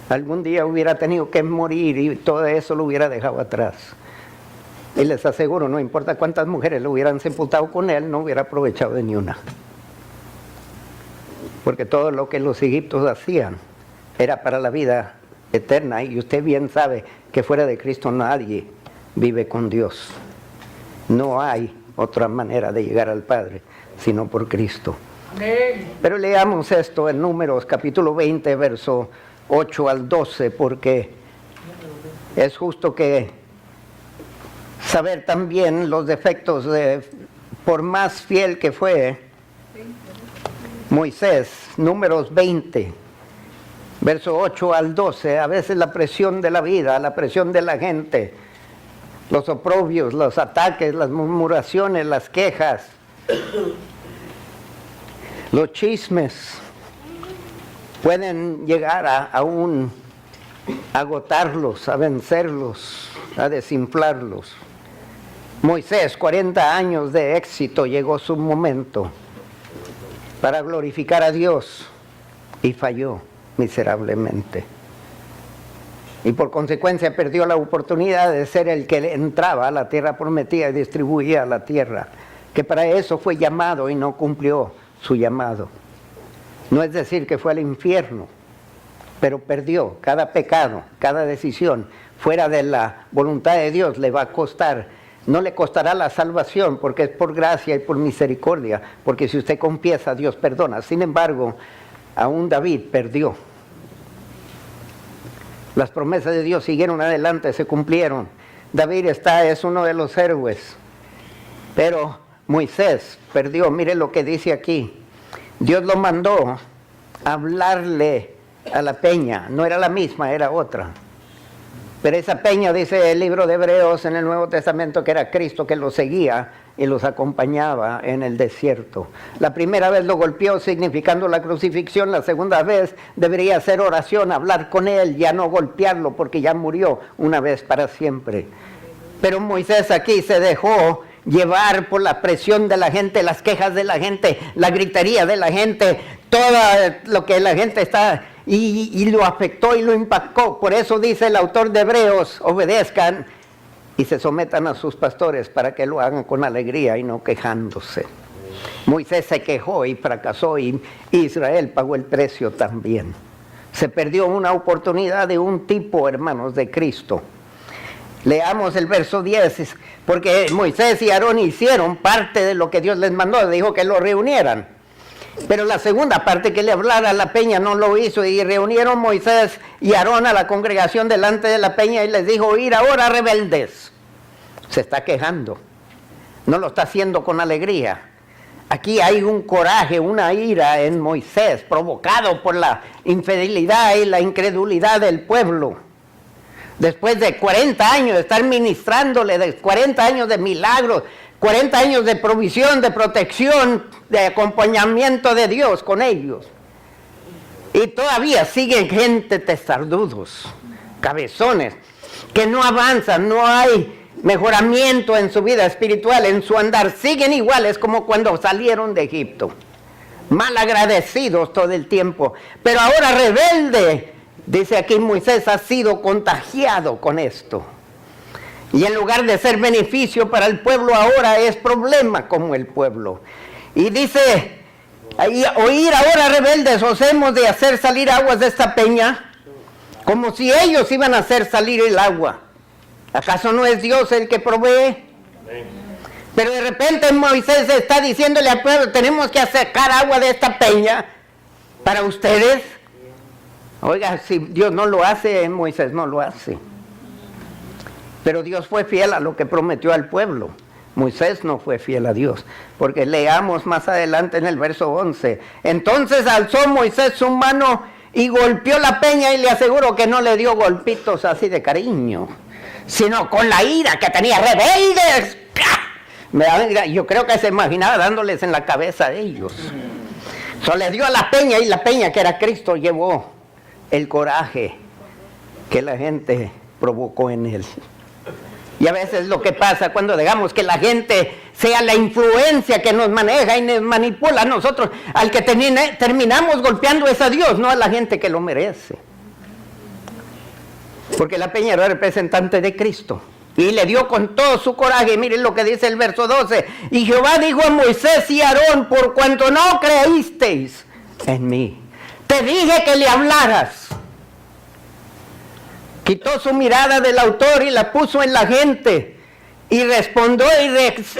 Algún día hubiera tenido que morir y todo eso lo hubiera dejado atrás. Y les aseguro, no importa cuántas mujeres lo hubieran sepultado con él, no hubiera aprovechado de ni una. Porque todo lo que los egipcios hacían era para la vida eterna, y usted bien sabe que fuera de Cristo nadie vive con Dios. No hay otra manera de llegar al Padre sino por Cristo. Amén. Pero leamos esto en Números capítulo 20, verso 8 al 12, porque es justo que saber también los defectos por más fiel que fue Moisés. Números 20, verso 8 al 12, a veces la presión de la vida, la presión de la gente, los oprobios, los ataques, las murmuraciones, las quejas, los chismes, pueden llegar a aún agotarlos, a vencerlos, a desinflarlos. Moisés, 40 años de éxito, llegó su momento para glorificar a Dios y falló miserablemente. Y por consecuencia perdió la oportunidad de ser el que entraba a la tierra prometida y distribuía la tierra, que para eso fue llamado y no cumplió su llamado. No es decir que fue al infierno, pero perdió. Cada pecado, cada decisión fuera de la voluntad de Dios le va a costar. No le costará la salvación porque es por gracia y por misericordia, porque si usted confiesa, Dios perdona. Sin embargo, aún David perdió. Las promesas de Dios siguieron adelante, se cumplieron. David es uno de los héroes. Pero Moisés perdió. Mire lo que dice aquí. Dios lo mandó a hablarle a la peña. No era la misma, era otra. Pero esa peña, dice el libro de Hebreos en el Nuevo Testamento, que era Cristo que los seguía y los acompañaba en el desierto. La primera vez lo golpeó significando la crucifixión, la segunda vez debería hacer oración, hablar con él, ya no golpearlo porque ya murió una vez para siempre. Pero Moisés aquí se dejó llevar por la presión de la gente, las quejas de la gente, la gritería de la gente, todo lo que la gente está, y lo afectó y lo impactó. Por eso dice el autor de Hebreos, obedezcan y se sometan a sus pastores para que lo hagan con alegría y no quejándose. Moisés se quejó y fracasó, y Israel pagó el precio también. Se perdió una oportunidad de un tipo, hermanos, de Cristo. Leamos el verso 10, porque Moisés y Aarón hicieron parte de lo que Dios les mandó, dijo que lo reunieran. Pero la segunda parte, que le hablara a la peña, no lo hizo. Y reunieron Moisés y Aarón a la congregación delante de la peña y les dijo: oíd ahora, rebeldes. Se está quejando. No lo está haciendo con alegría. Aquí hay un coraje, una ira en Moisés, provocado por la infidelidad y la incredulidad del pueblo. Después de 40 años de estar ministrándole, de 40 años de milagros, 40 años de provisión, de protección, de acompañamiento de Dios con ellos. Y todavía siguen gente testardudos, cabezones, que no avanzan, no hay mejoramiento en su vida espiritual, en su andar. Siguen iguales como cuando salieron de Egipto. Mal agradecidos todo el tiempo. Pero ahora rebelde. Dice aquí Moisés ha sido contagiado con esto. Y en lugar de ser beneficio para el pueblo, ahora es problema como el pueblo. Y dice: oír ahora, rebeldes, os hemos de hacer salir aguas de esta peña, como si ellos iban a hacer salir el agua. ¿Acaso no es Dios el que provee? Pero de repente Moisés está diciéndole al pueblo: tenemos que sacar agua de esta peña para ustedes. Oiga, si Dios no lo hace, Moisés no lo hace. Pero Dios fue fiel a lo que prometió al pueblo. Moisés no fue fiel a Dios, porque leamos más adelante en el verso 11. Entonces alzó Moisés su mano y golpeó la peña, y le aseguro que no le dio golpitos así de cariño, sino con la ira que tenía. ¡Rebeldes! Yo creo que se imaginaba dándoles en la cabeza a ellos. Le dio a la peña, y la peña, que era Cristo, llevó el coraje que la gente provocó en él. Y a veces lo que pasa cuando dejamos que la gente sea la influencia que nos maneja y nos manipula a nosotros, al que terminamos golpeando es a Dios, no a la gente que lo merece. Porque la peña era representante de Cristo. Y le dio con todo su coraje. Miren lo que dice el verso 12. Y Jehová dijo a Moisés y a Aarón: por cuanto no creísteis en mí, te dije que le hablaras. Quitó su mirada del autor y la puso en la gente. Y respondió y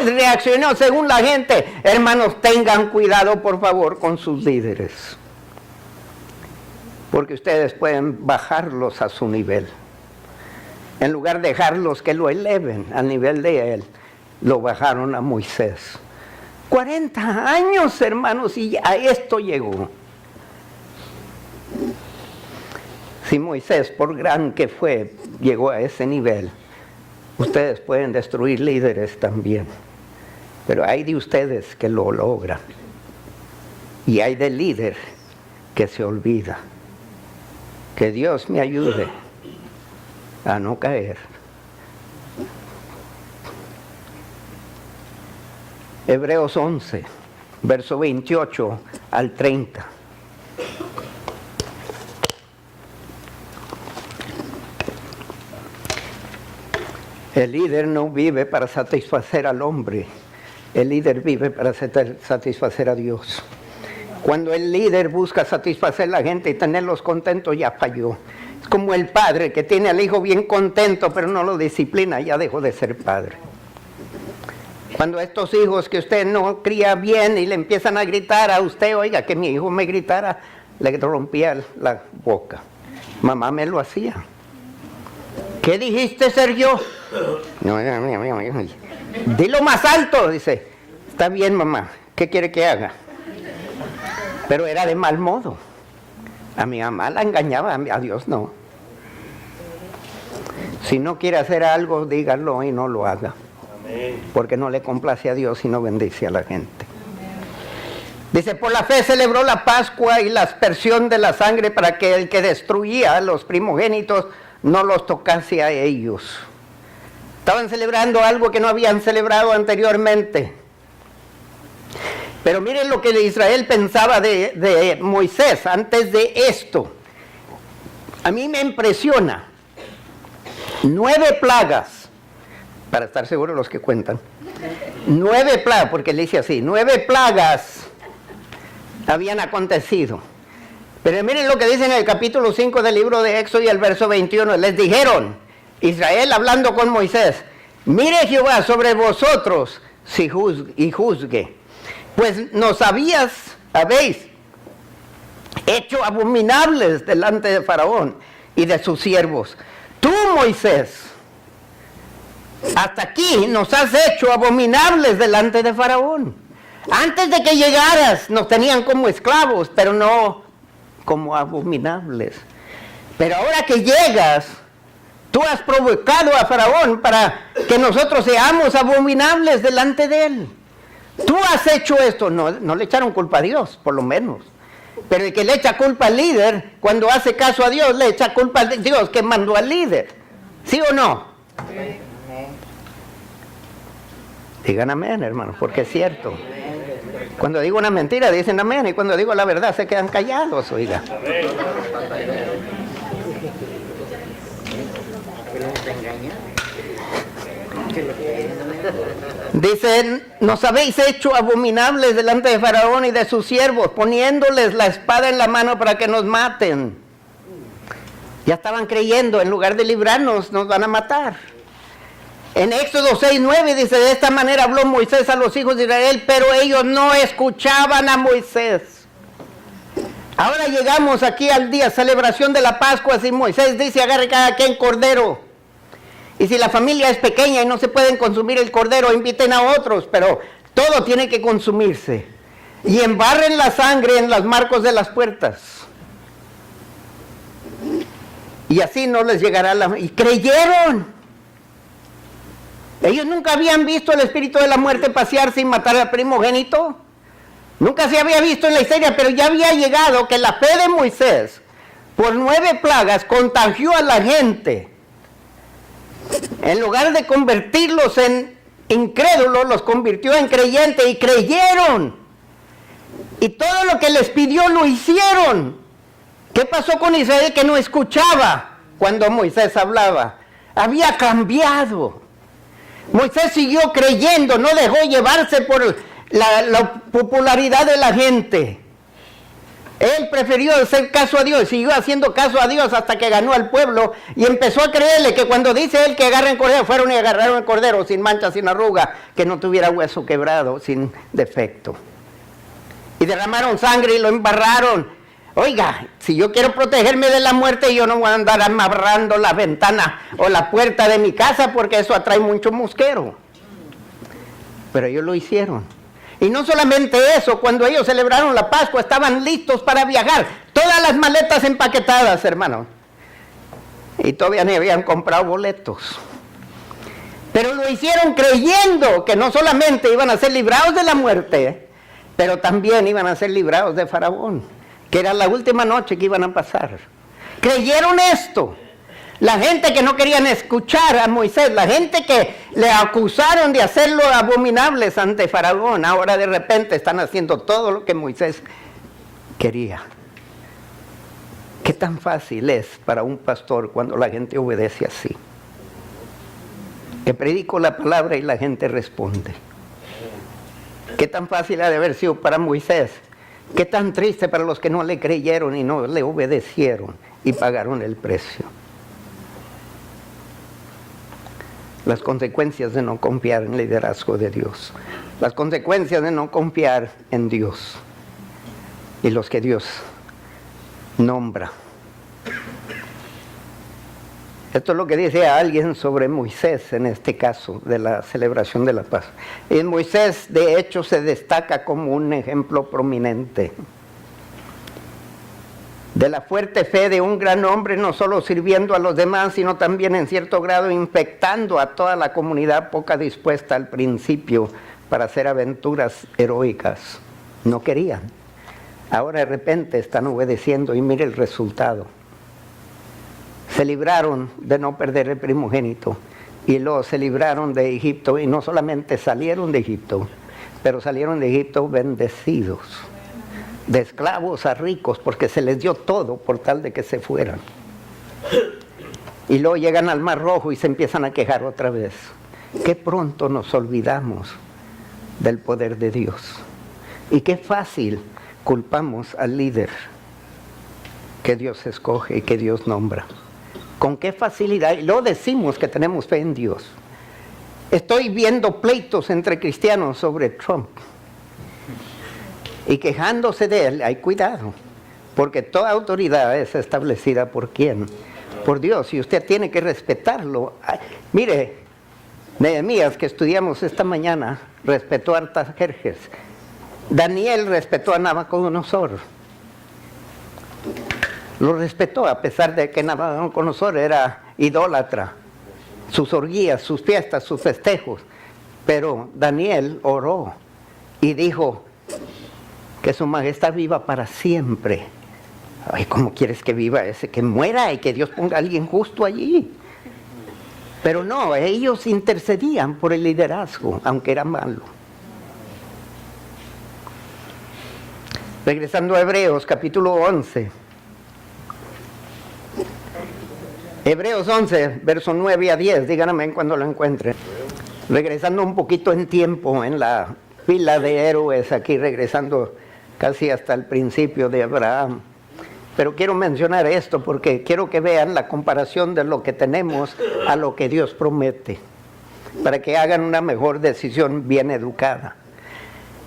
reaccionó según la gente. Hermanos, tengan cuidado, por favor, con sus líderes. Porque ustedes pueden bajarlos a su nivel. En lugar de dejarlos que lo eleven al nivel de él, lo bajaron a Moisés. 40 años, hermanos, y a esto llegó. Si Moisés, por gran que fue, llegó a ese nivel, ustedes pueden destruir líderes también. Pero hay de ustedes que lo logran. Y hay del líder que se olvida. Que Dios me ayude a no caer. Hebreos 11, verso 28 al 30. El líder no vive para satisfacer al hombre. El líder vive para satisfacer a Dios. Cuando el líder busca satisfacer a la gente y tenerlos contentos, ya falló. Es como el padre que tiene al hijo bien contento, pero no lo disciplina, ya dejó de ser padre. Cuando estos hijos que usted no cría bien y le empiezan a gritar a usted: oiga, que mi hijo me gritara, le rompía la boca. Mamá me lo hacía. ¿Qué dijiste ser yo? No, dilo más alto, dice. Está bien, mamá, ¿qué quiere que haga? Pero era de mal modo. A mi mamá la engañaba, a Dios no. Si no quiere hacer algo, dígalo y no lo haga. Porque no le complace a Dios y no bendice a la gente. Dice: por la fe celebró la Pascua y la aspersión de la sangre, para que el que destruía a los primogénitos no los tocase a ellos. Estaban celebrando algo que no habían celebrado anteriormente. Pero miren lo que Israel pensaba de Moisés antes de esto. A mí me impresiona. 9 plagas, para estar seguros los que cuentan. 9 plagas, porque le dice así: 9 plagas habían acontecido. Pero miren lo que dice en el capítulo 5 del libro de Éxodo y el verso 21. Les dijeron, Israel hablando con Moisés: mire Jehová sobre vosotros y juzgue. Pues nos habías habéis hecho abominables delante de Faraón y de sus siervos. Tú, Moisés, hasta aquí nos has hecho abominables delante de Faraón. Antes de que llegaras nos tenían como esclavos, pero no como abominables. Pero ahora que llegas, tú has provocado a Faraón para que nosotros seamos abominables delante de él. Tú has hecho esto. No le echaron culpa a Dios, por lo menos. Pero el que le echa culpa al líder, cuando hace caso a Dios, le echa culpa a Dios que mandó al líder. ¿Sí o no? Sí. Digan amén, hermanos, porque es cierto. Cuando digo una mentira dicen amén, y cuando digo la verdad se quedan callados, oiga. Dicen, nos habéis hecho abominables delante de Faraón y de sus siervos, poniéndoles la espada en la mano para que nos maten. Ya estaban creyendo, en lugar de librarnos, nos van a matar. En Éxodo 6:9 dice, de esta manera habló Moisés a los hijos de Israel, pero ellos no escuchaban a Moisés. Ahora llegamos aquí al día, celebración de la Pascua, y Moisés dice, agarre cada quien cordero. Y si la familia es pequeña y no se pueden consumir el cordero, inviten a otros, pero todo tiene que consumirse. Y embarren la sangre en los marcos de las puertas. Y así no les llegará la... Y creyeron. Ellos nunca habían visto el espíritu de la muerte pasear sin matar al primogénito. Nunca se había visto en la historia, pero ya había llegado que la fe de Moisés, por 9 plagas, contagió a la gente. En lugar de convertirlos en incrédulos, los convirtió en creyentes y creyeron. Y todo lo que les pidió lo hicieron. ¿Qué pasó con Israel que no escuchaba cuando Moisés hablaba? Había cambiado. Moisés siguió creyendo, no dejó llevarse por la popularidad de la gente. Él prefirió hacer caso a Dios, siguió haciendo caso a Dios hasta que ganó al pueblo y empezó a creerle que cuando dice él que agarren cordero, fueron y agarraron el cordero sin mancha, sin arruga, que no tuviera hueso quebrado, sin defecto. Y derramaron sangre y lo embarraron. Oiga, si yo quiero protegerme de la muerte, yo no voy a andar amarrando la ventana o la puerta de mi casa porque eso atrae mucho mosquero. Pero ellos lo hicieron. Y no solamente eso, cuando ellos celebraron la Pascua estaban listos para viajar. Todas las maletas empaquetadas, hermano. Y todavía ni habían comprado boletos. Pero lo hicieron creyendo que no solamente iban a ser librados de la muerte, pero también iban a ser librados de Faraón, que era la última noche que iban a pasar. Creyeron esto. La gente que no querían escuchar a Moisés, la gente que le acusaron de hacerlo abominables ante Faraón, ahora de repente están haciendo todo lo que Moisés quería. ¿Qué tan fácil es para un pastor cuando la gente obedece así? Que predico la palabra y la gente responde. ¿Qué tan fácil ha de haber sido para Moisés? ¿Qué tan triste para los que no le creyeron y no le obedecieron y pagaron el precio? Las consecuencias de no confiar en el liderazgo de Dios. Las consecuencias de no confiar en Dios. Y los que Dios nombra. Esto es lo que dice a alguien sobre Moisés en este caso de la celebración de la paz. Y Moisés de hecho se destaca como un ejemplo prominente de la fuerte fe de un gran hombre, no solo sirviendo a los demás, sino también en cierto grado infectando a toda la comunidad poca dispuesta al principio para hacer aventuras heroicas. No querían. Ahora de repente están obedeciendo y mire el resultado. Se libraron de no perder el primogénito y luego se libraron de Egipto y no solamente salieron de Egipto, pero salieron de Egipto bendecidos. De esclavos a ricos, porque se les dio todo por tal de que se fueran. Y luego llegan al Mar Rojo y se empiezan a quejar otra vez. Qué pronto nos olvidamos del poder de Dios. Y qué fácil culpamos al líder que Dios escoge y que Dios nombra. Con qué facilidad. Y luego decimos que tenemos fe en Dios. Estoy viendo pleitos entre cristianos sobre Trump. y quejándose de él, hay cuidado, porque toda autoridad es establecida por ¿quién? Por Dios, y usted tiene que respetarlo. Mire, Nehemías, que estudiamos esta mañana, respetó a Artajerjes. Daniel respetó a Nabucodonosor. Lo respetó a pesar de que Nabucodonosor era idólatra. Sus orgías, sus fiestas, sus festejos. Pero Daniel oró y dijo que su majestad viva para siempre. Ay, ¿cómo quieres que viva ese? Que muera y que Dios ponga a alguien justo allí. Pero no, ellos intercedían por el liderazgo, aunque era malo. Regresando a Hebreos, capítulo 11. Hebreos 11, versos 9 a 10, díganme cuando lo encuentren. Regresando un poquito en tiempo, en la fila de héroes, aquí regresando casi hasta el principio de Abraham. Pero quiero mencionar esto porque quiero que vean la comparación de lo que tenemos a lo que Dios promete, para que hagan una mejor decisión bien educada.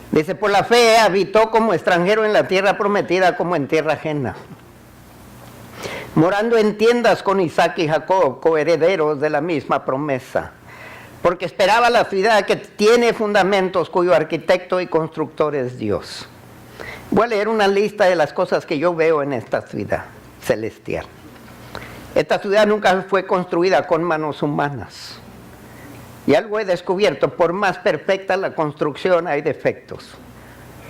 Dice, por la fe habitó como extranjero en la tierra prometida como en tierra ajena, morando en tiendas con Isaac y Jacob, coherederos de la misma promesa, porque esperaba la ciudad que tiene fundamentos, cuyo arquitecto y constructor es Dios. Voy a leer una lista de las cosas que yo veo en esta ciudad celestial. Esta ciudad nunca fue construida con manos humanas. Y algo he descubierto, por más perfecta la construcción hay defectos.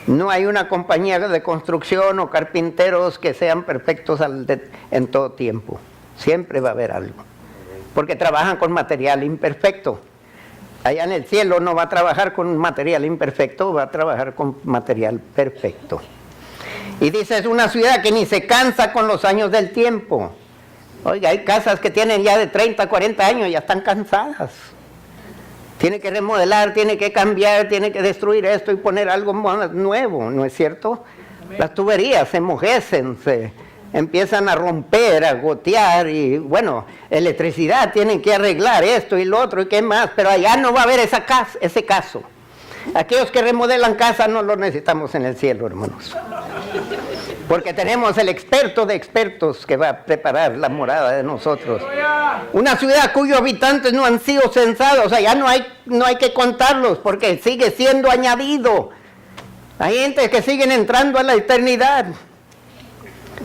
No hay una compañía de construcción o carpinteros que sean perfectos en todo tiempo. Siempre va a haber algo. Porque trabajan con material imperfecto. Allá en el cielo no va a trabajar con material imperfecto, va a trabajar con material perfecto. Y dice, es una ciudad que ni se cansa con los años del tiempo. Oiga, hay casas que tienen ya de 30, 40 años, ya están cansadas. Tiene que remodelar, tiene que cambiar, tiene que destruir esto y poner algo nuevo, ¿no es cierto? Las tuberías se enmojecen, se empiezan a romper, a gotear y bueno, electricidad, tienen que arreglar esto y lo otro y qué más, pero allá no va a haber ese caso. Aquellos que remodelan casas no lo necesitamos en el cielo, hermanos. Porque tenemos el experto de expertos que va a preparar la morada de nosotros. Una ciudad cuyos habitantes no han sido censados, allá no hay que contarlos porque sigue siendo añadido. Hay gente que siguen entrando a la eternidad.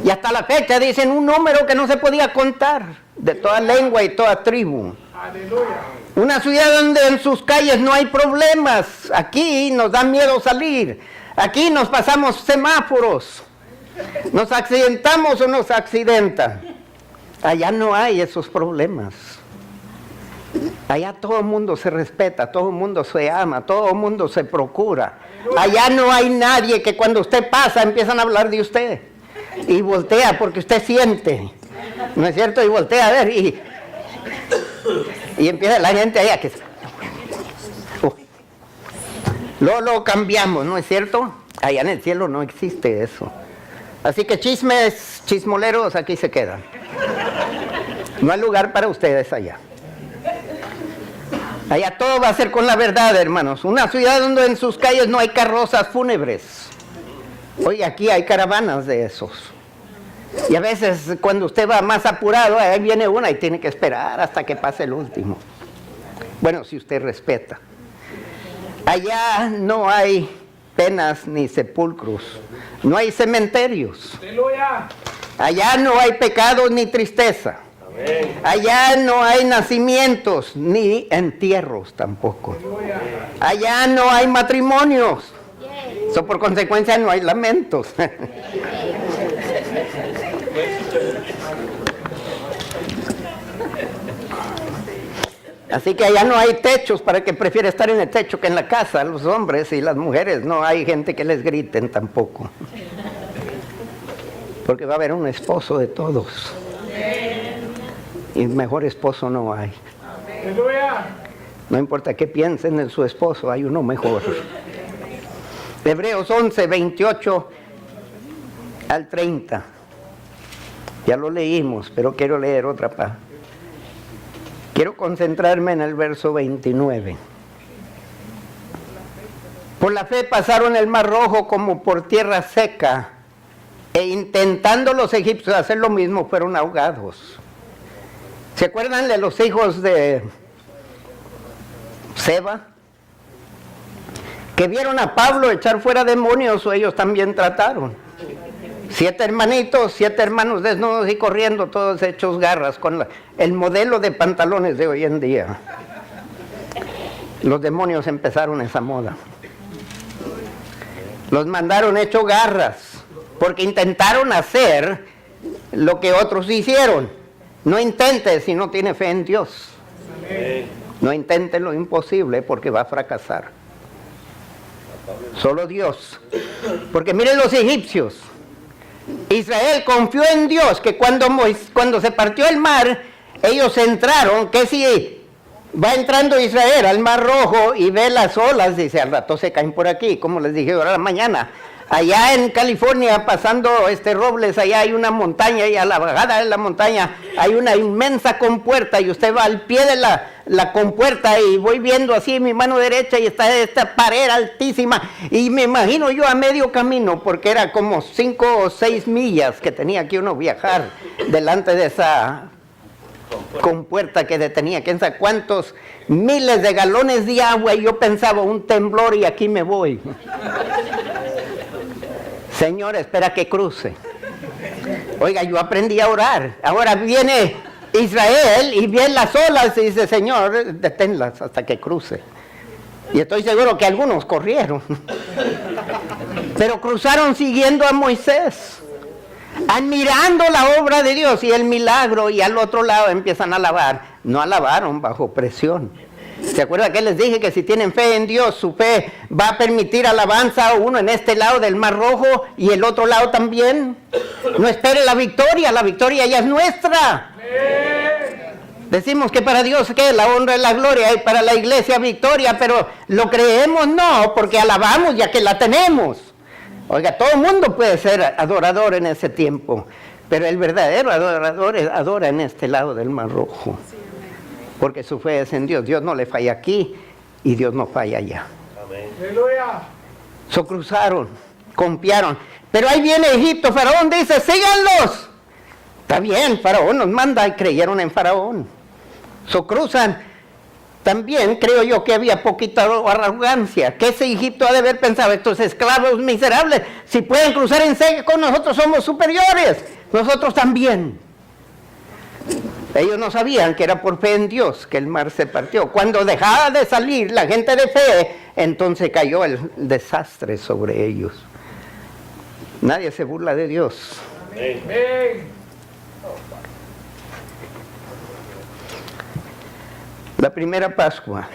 Y hasta la fecha dicen un número que no se podía contar, de toda lengua y toda tribu. Una ciudad donde en sus calles no hay problemas. Aquí nos da miedo salir. Aquí nos pasamos semáforos. Nos accidentamos o nos accidentan. Allá no hay esos problemas. Allá todo el mundo se respeta, todo el mundo se ama, todo el mundo se procura. Allá no hay nadie que cuando usted pasa empiezan a hablar de usted. Y voltea porque usted siente, ¿no es cierto? Y voltea a ver y empieza la gente allá que lo cambiamos, ¿no es cierto? Allá en el cielo no existe eso. Así que chismoleros aquí se quedan. No hay lugar para ustedes allá. Allá todo va a ser con la verdad, hermanos. Una ciudad donde en sus calles no hay carrozas fúnebres. Oye, aquí hay caravanas de esos. Y a veces cuando usted va más apurado, ahí viene una y tiene que esperar hasta que pase el último. Bueno, si usted respeta. Allá no hay penas ni sepulcros. No hay cementerios. Allá no hay pecados ni tristeza. Allá no hay nacimientos ni entierros tampoco. Allá no hay matrimonios. So, por consecuencia no hay lamentos. Así que allá no hay techos, para que prefiere estar en el techo que en la casa. Los hombres y las mujeres no hay gente que les griten tampoco. Porque va a haber un esposo de todos. Y mejor esposo no hay. No importa qué piensen en su esposo, hay uno mejor. Hebreos 11, 28 al 30. Ya lo leímos, pero quiero leer otra parte. Quiero concentrarme en el verso 29. Por la fe pasaron el Mar Rojo como por tierra seca, e intentando los egipcios hacer lo mismo, fueron ahogados. ¿Se acuerdan de los hijos de Seba? Que vieron a Pablo echar fuera demonios, o ellos también trataron. 7 hermanitos, 7 hermanos desnudos y corriendo, todos hechos garras, con el modelo de pantalones de hoy en día. Los demonios empezaron esa moda. Los mandaron hechos garras, porque intentaron hacer lo que otros hicieron. No intente si no tiene fe en Dios. No intente lo imposible, porque va a fracasar. Solo Dios. Porque miren los egipcios. Israel confió en Dios, que cuando se partió el mar, ellos entraron, que si va entrando Israel al Mar Rojo y ve las olas, dice, al rato se caen por aquí, como les dije ahora mañana. Allá en California, pasando Robles, allá hay una montaña, y a la bajada de la montaña hay una inmensa compuerta, y usted va al pie de la compuerta, y voy viendo así mi mano derecha, y está esta pared altísima, y me imagino yo a medio camino, porque era como 5 o 6 millas que tenía que uno viajar delante de esa compuerta que detenía, quién sabe cuántos miles de galones de agua, y yo pensaba, un temblor y aquí me voy. Señor, espera que cruce. Oiga, yo aprendí a orar. Ahora viene Israel y viene las olas y dice, Señor, deténlas hasta que cruce. Y estoy seguro que algunos corrieron. Pero cruzaron siguiendo a Moisés, admirando la obra de Dios y el milagro, y al otro lado empiezan a alabar. No alabaron bajo presión. ¿Se acuerdan que les dije que si tienen fe en Dios, su fe va a permitir alabanza, uno en este lado del Mar Rojo y el otro lado también? No espere la victoria ya es nuestra. Decimos que para Dios que la honra y la gloria, y para la iglesia victoria, pero lo creemos no, porque alabamos ya que la tenemos. Oiga, todo el mundo puede ser adorador en ese tiempo, pero el verdadero adorador adora en este lado del Mar Rojo. Porque su fe es en Dios. Dios no le falla aquí y Dios no falla allá. Amén. So cruzaron, confiaron. Pero ahí viene Egipto, Faraón dice, síganlos. Está bien, Faraón nos manda, y creyeron en Faraón. So cruzan. También creo yo que había poquita arrogancia. Que ese Egipto ha de haber pensado, estos esclavos miserables, si pueden cruzar en seco, nosotros somos superiores. Nosotros también. Ellos no sabían que era por fe en Dios que el mar se partió. Cuando dejaba de salir la gente de fe, entonces cayó el desastre sobre ellos. Nadie se burla de Dios. Amén. La primera Pascua,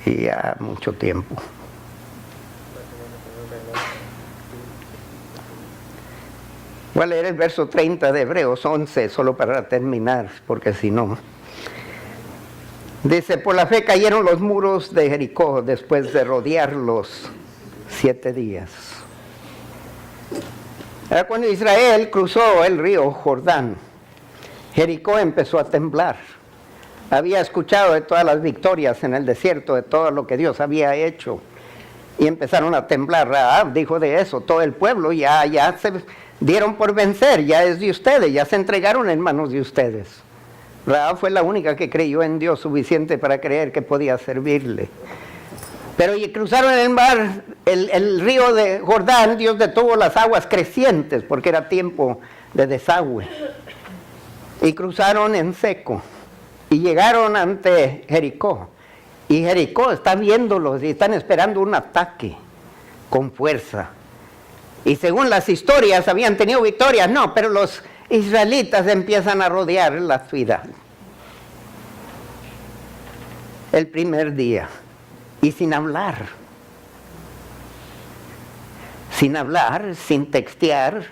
y ya mucho tiempo. Voy a leer el verso 30 de Hebreos 11, solo para terminar, porque si no. Dice, por la fe cayeron los muros de Jericó después de rodearlos 7 días. Era cuando Israel cruzó el río Jordán, Jericó empezó a temblar. Había escuchado de todas las victorias en el desierto, de todo lo que Dios había hecho, y empezaron a temblar. Rahab dijo de eso, todo el pueblo ya se dieron por vencer, ya es de ustedes, ya se entregaron en manos de ustedes. Rahab fue la única que creyó en Dios suficiente para creer que podía servirle. Pero cruzaron el mar, el río de Jordán, Dios detuvo las aguas crecientes porque era tiempo de desagüe. Y cruzaron en seco y llegaron ante Jericó. Y Jericó está viéndolos y están esperando un ataque con fuerza. Y según las historias habían tenido victorias, no, pero los israelitas empiezan a rodear la ciudad. El primer día, y sin hablar, sin textear,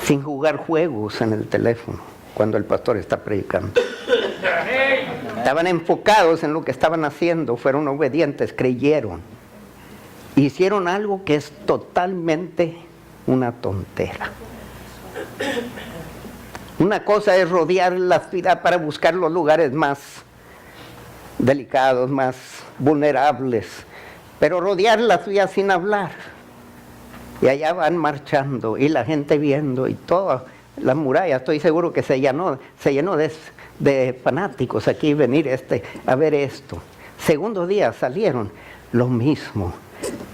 sin jugar juegos en el teléfono cuando el pastor está predicando. Estaban enfocados en lo que estaban haciendo, fueron obedientes, creyeron. Hicieron algo que es totalmente una tontera. Una cosa es rodear la ciudad para buscar los lugares más delicados, más vulnerables. pero rodear la ciudad sin hablar. Y allá van marchando y la gente viendo y toda la muralla, estoy seguro que se llenó de fanáticos aquí venir a ver esto. Segundo día salieron, lo mismo,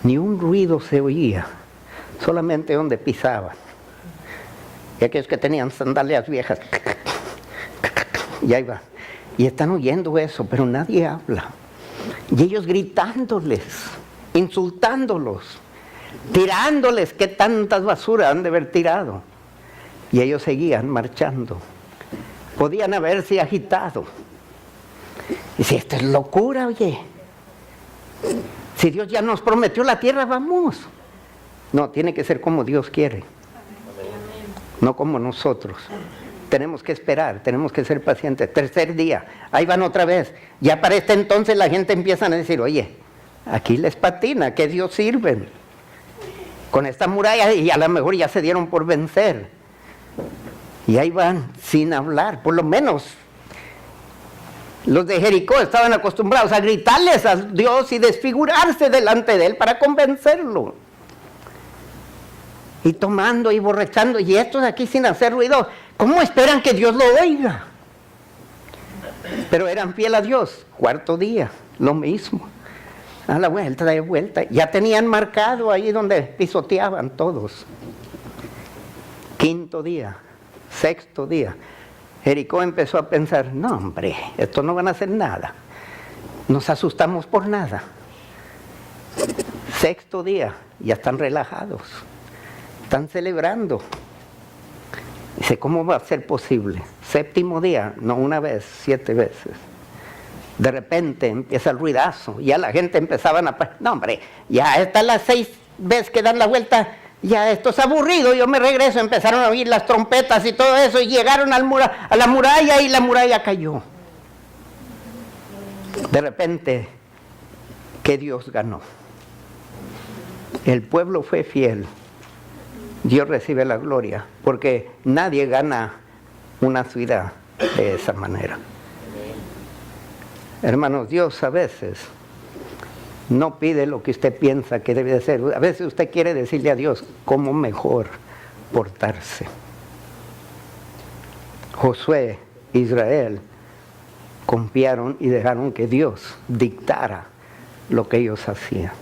ni un ruido se oía, solamente donde pisaban. Y aquellos que tenían sandalias viejas, y ahí va. Y están oyendo eso, pero nadie habla. Y ellos gritándoles, insultándolos, tirándoles, que tantas basuras han de haber tirado. Y ellos seguían marchando. Podían haberse agitado. Y si esto es locura, oye. Si Dios ya nos prometió la tierra, vamos. No, tiene que ser como Dios quiere. No como nosotros. Tenemos que esperar, tenemos que ser pacientes. Tercer día, ahí van otra vez. Ya para este entonces la gente empieza a decir, oye, aquí les patina, ¿qué Dios sirven? Con esta muralla y a lo mejor ya se dieron por vencer. Y ahí van sin hablar, por lo menos. Los de Jericó estaban acostumbrados a gritarles a Dios y desfigurarse delante de Él para convencerlo. Y tomando y borrachando, y estos aquí sin hacer ruido, ¿cómo esperan que Dios lo oiga? Pero eran fieles a Dios. Cuarto día, lo mismo. A la vuelta, de vuelta. Ya tenían marcado ahí donde pisoteaban todos. Quinto día, sexto día. Jericó empezó a pensar, no hombre, esto no van a hacer nada. Nos asustamos por nada. Sexto día, ya están relajados. Están celebrando. Dice, ¿cómo va a ser posible? Séptimo día, no una vez, 7 veces. De repente empieza el ruidazo, ya la gente empezaban a... No hombre, ya estas las 6 veces que dan la vuelta, ya esto es aburrido, yo me regreso. Empezaron a oír las trompetas y todo eso, y llegaron a la muralla y la muralla cayó. De repente, que Dios ganó. El pueblo fue fiel. Dios recibe la gloria, porque nadie gana una ciudad de esa manera. Hermanos, Dios a veces no pide lo que usted piensa que debe de ser. A veces usted quiere decirle a Dios cómo mejor portarse. Josué, Israel, confiaron y dejaron que Dios dictara lo que ellos hacían.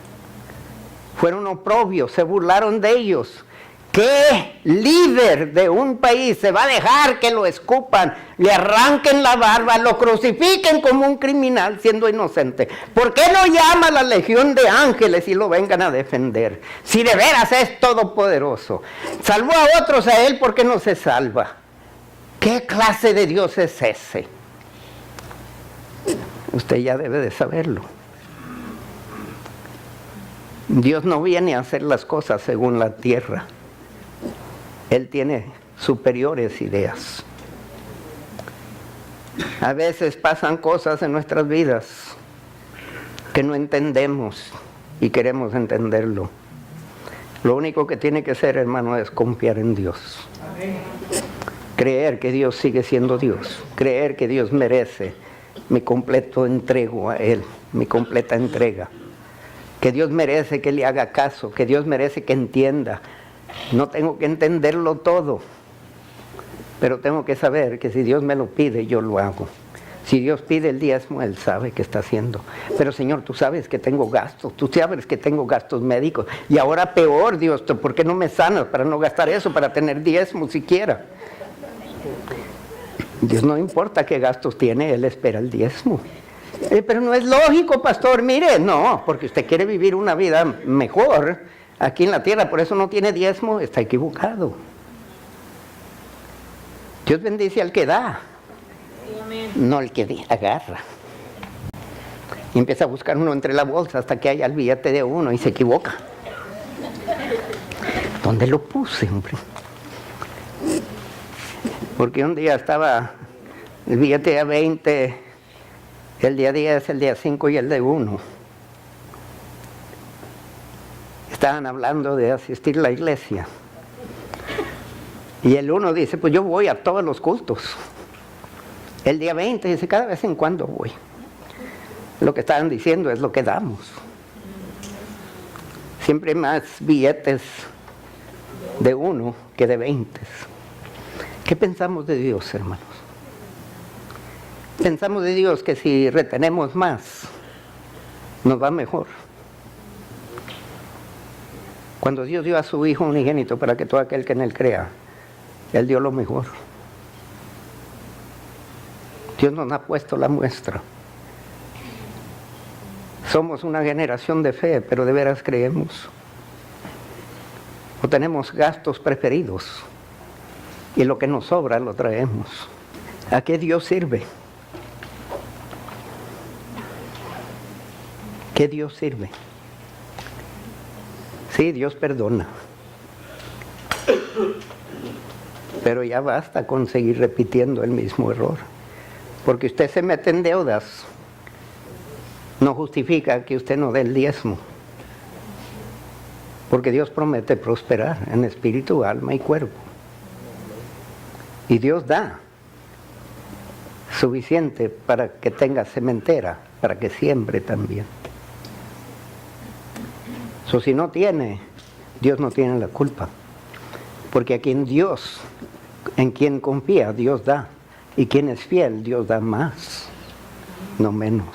Fueron oprobios, se burlaron de ellos. ¿Qué líder de un país se va a dejar que lo escupan, le arranquen la barba, lo crucifiquen como un criminal siendo inocente? ¿Por qué no llama a la legión de ángeles y lo vengan a defender? Si de veras es todopoderoso. Salvó a otros, a él, ¿por qué no se salva? ¿Qué clase de Dios es ese? Usted ya debe de saberlo. Dios no viene a hacer las cosas según la tierra. Él tiene superiores ideas. A veces pasan cosas en nuestras vidas que no entendemos y queremos entenderlo. Lo único que tiene que ser, hermano, es confiar en Dios. Creer que Dios sigue siendo Dios. Creer que Dios merece mi completo entrego a Él, mi completa entrega. Que Dios merece que le haga caso, que Dios merece que entienda. No tengo que entenderlo todo, pero tengo que saber que si Dios me lo pide, yo lo hago. Si Dios pide el diezmo, Él sabe qué está haciendo. Pero Señor, tú sabes que tengo gastos, tú sabes que tengo gastos médicos. Y ahora peor, Dios, ¿por qué no me sanas para no gastar eso, para tener diezmo siquiera? Dios no importa qué gastos tiene, Él espera el diezmo. Pero no es lógico, pastor, mire, no, porque usted quiere vivir una vida mejor aquí en la tierra, por eso no tiene diezmo, está equivocado. Dios bendice al que da, no al que agarra. Y empieza a buscar uno entre la bolsa hasta que haya el billete de uno y se equivoca. ¿Dónde lo puse, hombre? Porque un día estaba el billete de 20, el día 10, el día 5 y el de 1. Estaban hablando de asistir a la iglesia. Y el 1 dice, pues yo voy a todos los cultos. El día 20 dice, cada vez en cuando voy. Lo que estaban diciendo es lo que damos. Siempre hay más billetes de 1 que de 20. ¿Qué pensamos de Dios, hermanos? Pensamos de Dios que si retenemos más, nos va mejor. Cuando Dios dio a su Hijo unigénito para que todo aquel que en Él crea, Él dio lo mejor. Dios nos ha puesto la muestra. Somos una generación de fe, pero de veras creemos. O tenemos gastos preferidos y lo que nos sobra lo traemos. ¿A qué Dios sirve? ¿Qué Dios sirve? Sí, Dios perdona. Pero ya basta con seguir repitiendo el mismo error. Porque usted se mete en deudas, no justifica que usted no dé el diezmo. Porque Dios promete prosperar en espíritu, alma y cuerpo. Y Dios da suficiente para que tenga sementera, para que siembre también. Si no tiene, Dios no tiene la culpa. Porque a quien Dios, en quien confía, Dios da. Y quien es fiel, Dios da más, no menos.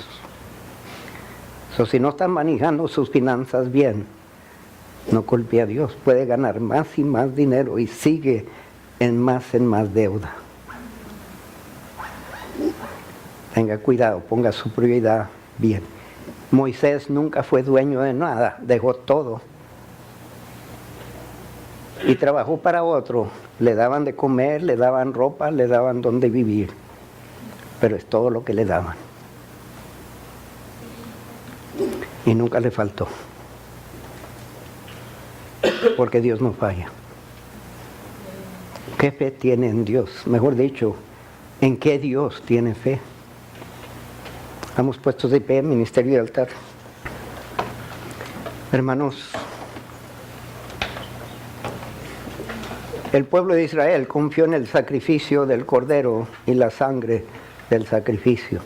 Si no están manejando sus finanzas bien, no culpe a Dios. Puede ganar más y más dinero y sigue en más deuda. Tenga cuidado, ponga su prioridad bien. Moisés nunca fue dueño de nada, dejó todo. Y trabajó para otro. Le daban de comer, le daban ropa, le daban donde vivir. Pero es todo lo que le daban. Y nunca le faltó. Porque Dios no falla. ¿Qué fe tiene en Dios? Mejor dicho, ¿en qué Dios tiene fe? Estamos puestos de pie, ministerio y altar. Hermanos, el pueblo de Israel confió en el sacrificio del cordero y la sangre del sacrificio.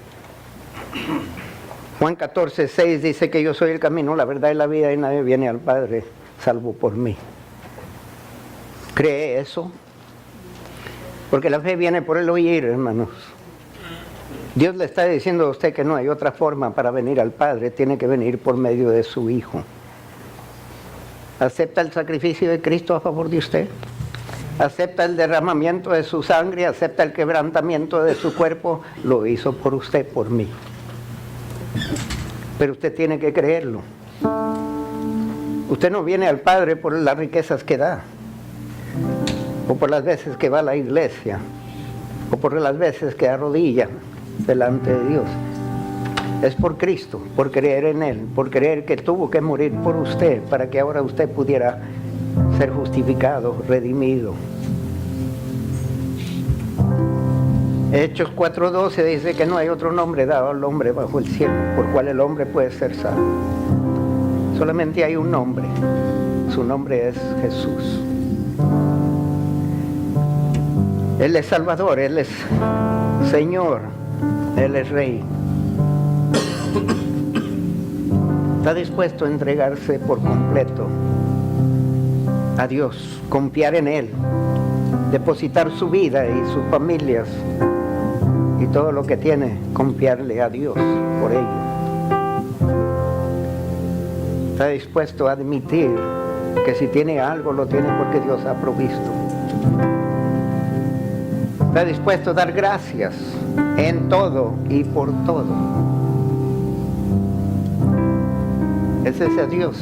Juan 14:6 dice que yo soy el camino, la verdad y la vida, y nadie viene al Padre salvo por mí. ¿Cree eso? Porque la fe viene por el oír, hermanos. Dios le está diciendo a usted que no hay otra forma para venir al Padre, tiene que venir por medio de su Hijo. ¿Acepta el sacrificio de Cristo a favor de usted? ¿Acepta el derramamiento de su sangre? ¿Acepta el quebrantamiento de su cuerpo? Lo hizo por usted, por mí. Pero usted tiene que creerlo. Usted no viene al Padre por las riquezas que da, o por las veces que va a la iglesia, o por las veces que arrodilla delante de Dios. Es por Cristo, por creer en Él, por creer que tuvo que morir por usted para que ahora usted pudiera ser justificado, redimido. Hechos 4:12 dice que no hay otro nombre dado al hombre bajo el cielo por cual el hombre puede ser salvo. Solamente hay un nombre, su nombre es Jesús. Él es Salvador, Él es Señor, Él es Rey. Está dispuesto a entregarse por completo a Dios, confiar en Él, depositar su vida y sus familias y todo lo que tiene, confiarle a Dios por ello. Está dispuesto a admitir que si tiene algo, lo tiene porque Dios ha provisto. Está dispuesto a dar gracias en todo y por todo. Ese es Dios.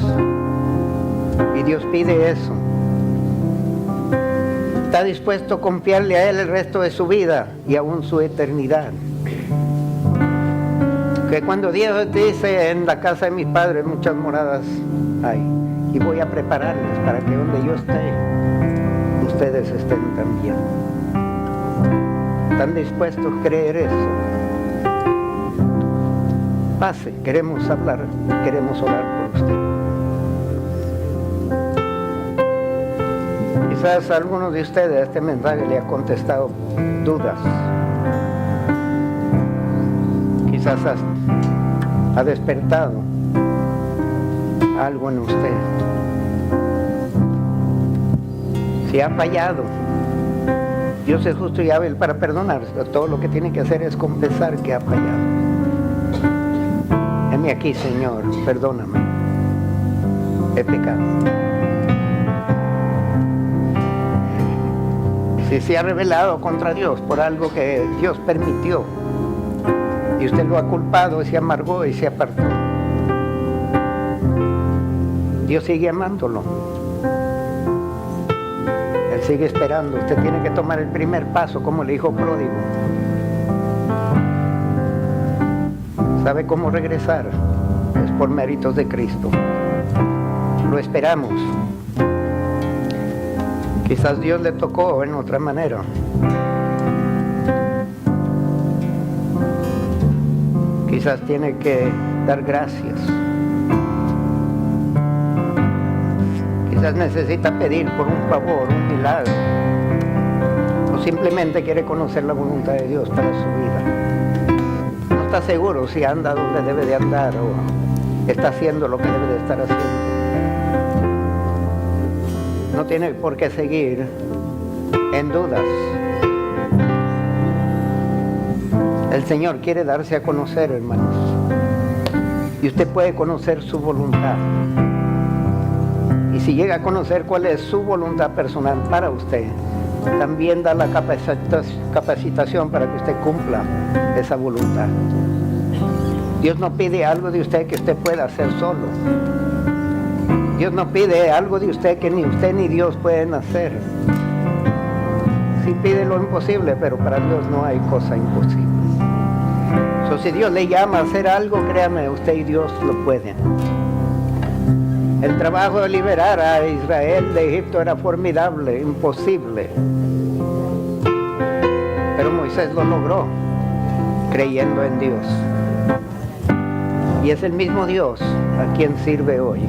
Y Dios pide eso. Está dispuesto a confiarle a Él el resto de su vida y aún su eternidad. Que cuando Dios dice, en la casa de mis padres muchas moradas hay, y voy a prepararles para que donde yo esté, ustedes estén también. ¿Están dispuestos a creer eso? Pase, queremos hablar, queremos orar por usted. Quizás a algunos de ustedes este mensaje le ha contestado dudas. Quizás ha despertado algo en usted. Si ha fallado, Dios es justo y hábil para perdonar. Todo lo que tiene que hacer es confesar que ha fallado. Heme aquí, Señor, perdóname. He pecado. Si se ha rebelado contra Dios por algo que Dios permitió y usted lo ha culpado, se amargó y se apartó, Dios sigue amándolo. Él sigue esperando. Usted tiene que tomar el primer paso como el hijo pródigo. ¿Sabe cómo regresar? Es por méritos de Cristo. Lo esperamos. Quizás Dios le tocó en otra manera. Quizás tiene que dar gracias. Quizás necesita pedir por un favor, un milagro. O simplemente quiere conocer la voluntad de Dios para su vida. No está seguro si anda donde debe de andar o está haciendo lo que debe de estar haciendo. No tiene por qué seguir en dudas. El Señor quiere darse a conocer, hermanos. Y usted puede conocer su voluntad. Y si llega a conocer cuál es su voluntad personal para usted, también da la capacitación para que usted cumpla esa voluntad. Dios no pide algo de usted que usted pueda hacer solo. Dios no pide algo de usted que ni usted ni Dios pueden hacer. Sí pide lo imposible, pero para Dios no hay cosa imposible. Si Dios le llama a hacer algo, créame, usted y Dios lo pueden. El trabajo de liberar a Israel de Egipto era formidable, imposible. Pero Moisés lo logró, creyendo en Dios. Y es el mismo Dios a quien sirve hoy.